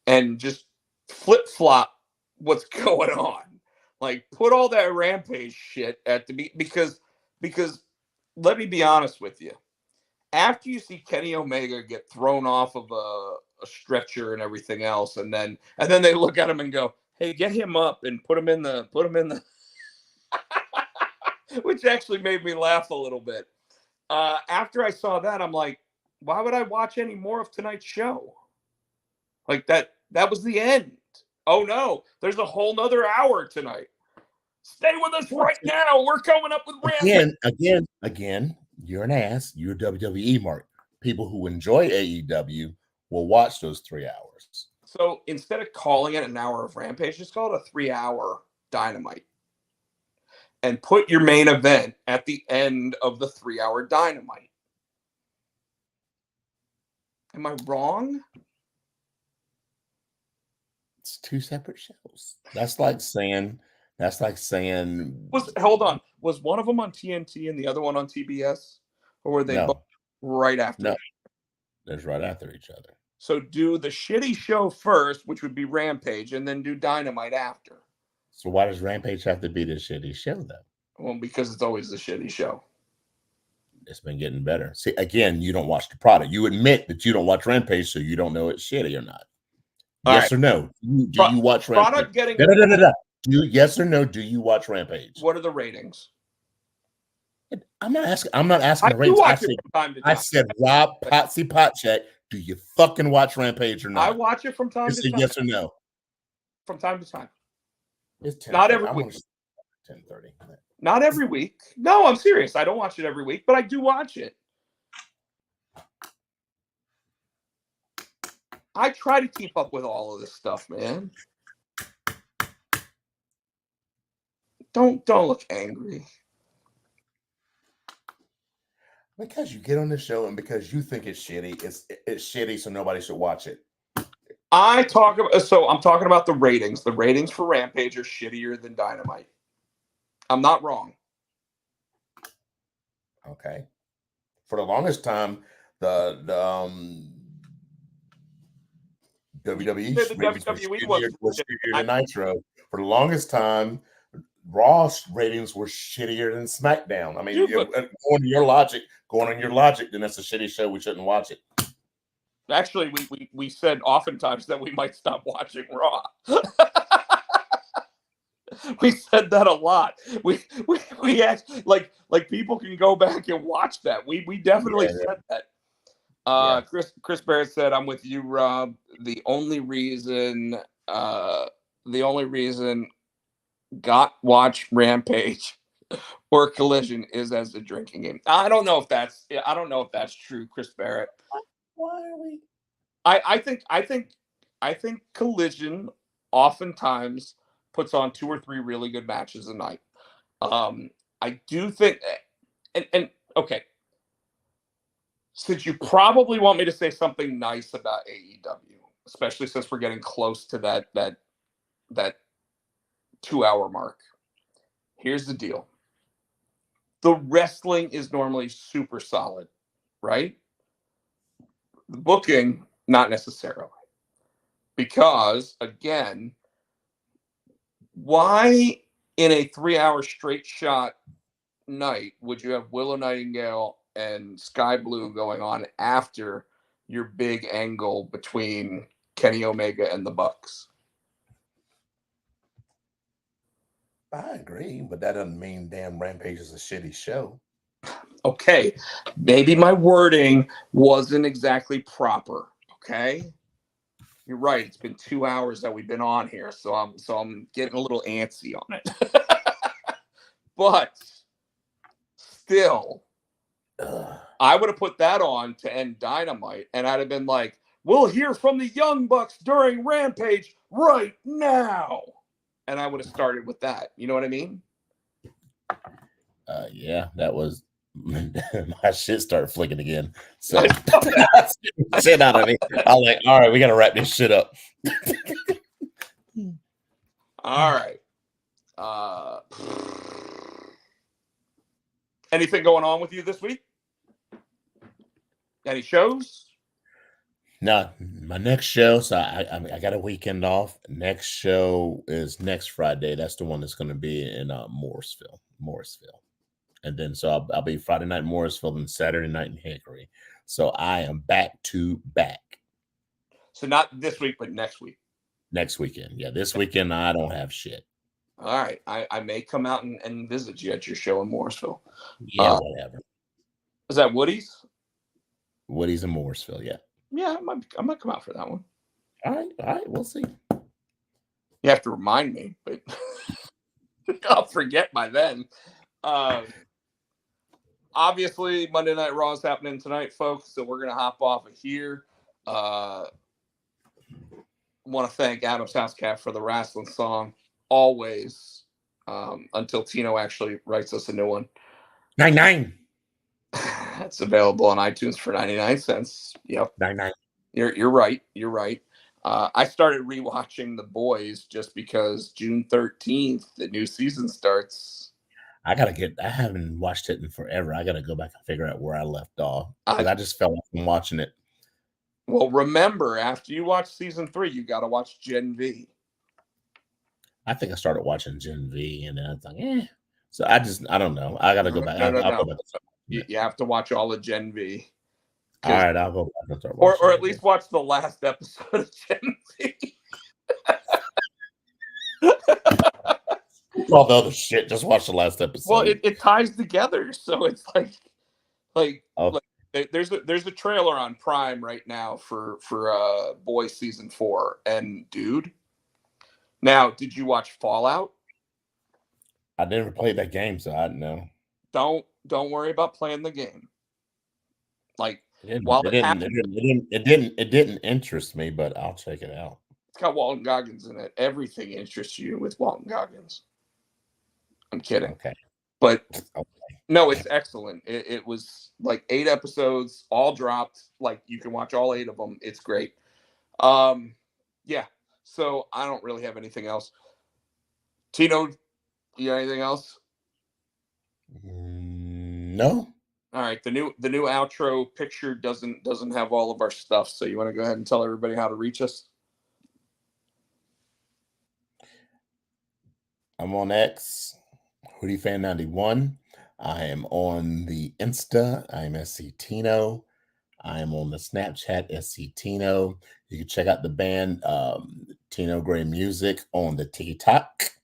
and just flip-flop what's going on. Like, put all that Rampage shit at the because let me be honest with you. After you see Kenny Omega get thrown off of a stretcher and everything else, and then they look at him and go, "Hey, get him up and put him in the," which actually made me laugh a little bit. After I saw that, I'm like, why would I watch any more of tonight's show? Like, that was the end. Oh no, there's a whole nother hour tonight. Stay with us right now. We're coming up with Again, you're an ass. You're WWE, Mark. People who enjoy AEW will watch those 3 hours. So instead of calling it an hour of Rampage, just call it a 3-hour Dynamite. And put your main event at the end of the 3-hour Dynamite. Am I wrong? It's 2 separate shows. That's like saying Hold on. Was one of them on TNT and the other one on TBS? Or were they both right after? No. There's right after each other. So do the shitty show first, which would be Rampage, and then do Dynamite after. So why does Rampage have to be the shitty show, though? Well, because it's always the shitty show. It's been getting better. See, again, you don't watch the product. You admit that you don't watch Rampage, so you don't know it's shitty or not. Yes or no? Do you watch Rampage? Product getting yes or no? Do you watch Rampage? What are the ratings? I'm not asking the ratings. I said, Rob Potsy Potcheck, do you fucking watch Rampage or not? I watch it from time to time. Yes or no? From time to time. It's 10, not every week. 10:30. Not every week. No, I'm serious. I don't watch it every week, but I do watch it. I try to keep up with all of this stuff, man. Don't look angry. Because you get on the show and because you think it's shitty, it's shitty, so nobody should watch it. I'm talking about the ratings. The ratings for Rampage are shittier than Dynamite. I'm not wrong. Okay. For the longest time, the WWE was shittier than Nitro. For the longest time, Raw's ratings were shittier than SmackDown. I mean, going on your logic, then that's a shitty show. We shouldn't watch it. Actually, we said oftentimes that we might stop watching Raw. We said that a lot. We asked, like people can go back and watch that. We definitely said that. Chris Barrett said, "I'm with you, Rob. The only reason got watch Rampage or Collision is as a drinking game." I don't know if that's true, Chris Barrett. Why are we? I think Collision oftentimes puts on 2 or 3 really good matches a night. I do think, and okay, since you probably want me to say something nice about AEW, especially since we're getting close to that 2-hour mark. Here's the deal. The wrestling is normally super solid, right? The booking, not necessarily. Because, again, why in a 3-hour straight shot night would you have Willow Nightingale and Sky Blue going on after your big angle between Kenny Omega and the Bucks? I agree, but that doesn't mean damn Rampage is a shitty show. Okay, maybe my wording wasn't exactly proper. Okay, you're right. It's been 2 hours that we've been on here, so I'm getting a little antsy on it. But still, I would have put that on to end Dynamite, and I'd have been like, "We'll hear from the Young Bucks during Rampage right now." And I would have started with that. You know what I mean? Yeah, that was my shit started flicking again. So shit out of me. I'm like, all right, we gotta wrap this shit up. All right. Anything going on with you this week? Any shows? No, my next show. So I got a weekend off. Next show is next Friday. That's the one that's going to be in Morrisville, and then so I'll be Friday night in Morrisville and Saturday night in Hickory. So I am back to back. So not this week, but next week. Next weekend, yeah. This weekend I don't have shit. All right, I may come out and visit you at your show in Morrisville. Yeah, whatever. Is that Woody's? Woody's in Morrisville, yeah. Yeah, I might come out for that one. All right, we'll see. You have to remind me, but I'll forget by then. Obviously, Monday Night Raw is happening tonight, folks, so we're going to hop off of here. Want to thank Adam's House Cat for the wrestling song, always, until Tino actually writes us a new one. 99. It's available on iTunes for 99 cents. Yep. 99. You're right. You're right. I started rewatching The Boys just because June 13th, the new season starts. I haven't watched it in forever. I got to go back and figure out where I left off. Because I just felt like I'm watching it. Well, remember, after you watch season 3, you got to watch Gen V. I think I started watching Gen V, and then I thought, So I don't know. I got to go back. No. I'll go back. You have to watch all of Gen V. All right, I'll go back and start watching. Or at least watch the last episode of Gen V. All the other shit. Just watch the last episode. Well, it ties together, so it's like there's a trailer on Prime right now for Boys season 4, and dude, now did you watch Fallout? I never played that game, so I don't know. Don't worry about playing the game. Like it didn't interest me, but I'll check it out. It's got Walton Goggins in it. Everything interests you with Walton Goggins. I'm kidding. Okay. But no, it's excellent. It was like 8 episodes, all dropped. Like you can watch all 8 of them. It's great. Yeah. So I don't really have anything else. Tino, you got anything else? No. All right. The new outro picture doesn't have all of our stuff. So you want to go ahead and tell everybody how to reach us? I'm on X, HoodieFan91. I am on the Insta. I'm SC Tino. I am on the Snapchat, SC Tino. You can check out the band Tino Gray Music on the TikTok.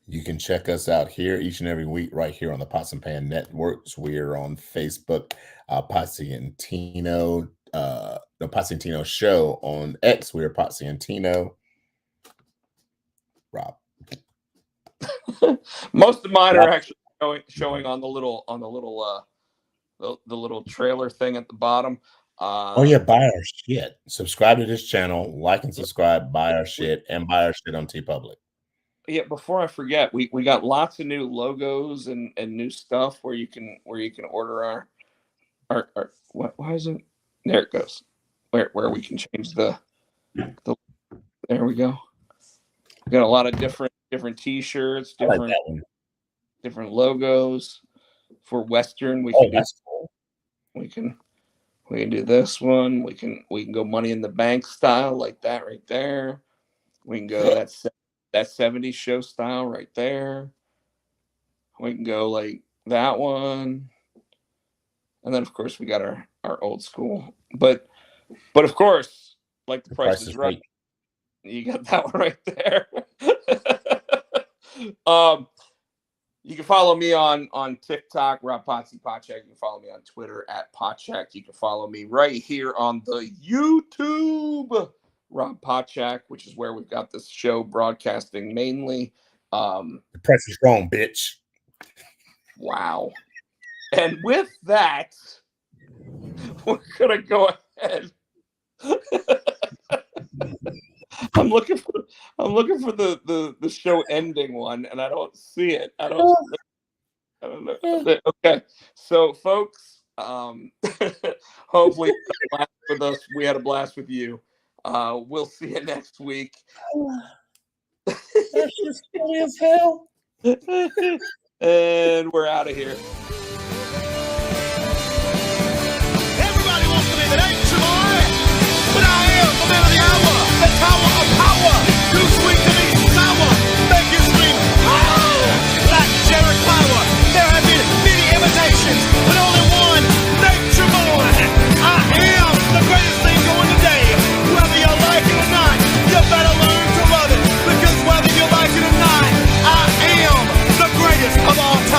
You can check us out here each and every week right here on the Pots and Pan Networks. We are on Facebook, Potsy and Tino. The Potsy and Tino Show on X. We are Potsy and Tino. Rob. Most of mine are actually showing on the little trailer thing at the bottom. Oh yeah, buy our shit. Subscribe to this channel, like and subscribe, buy our shit, and buy our shit on TeePublic. Yeah, before I forget, we got lots of new logos and new stuff where you can order our why is it? There it goes. Where we can change the there we go. We got a lot of different t-shirts, different logos. For Western, we can cool. we can do this one. We can go Money in the Bank style like that right there. We can go that 70s show style right there. We can go like that one. And then of course we got our old school. But of course, like the Price is Right. You got that one right there. You can follow me on TikTok, Rob Potsy Potchak. You can follow me on Twitter at Potchak. You can follow me right here on the YouTube, Rob Potchak, which is where we've got this show broadcasting mainly. The price is wrong, bitch. Wow. And with that, we're gonna go ahead. I'm looking for the show ending one, and I don't see it. I don't know. Okay, so folks, hopefully you had a blast with us. We had a blast with you. We'll see you next week. That's just funny as hell. And we're out of here. Everybody wants to be the nature boy, but I am the man of the hour, the tower of power.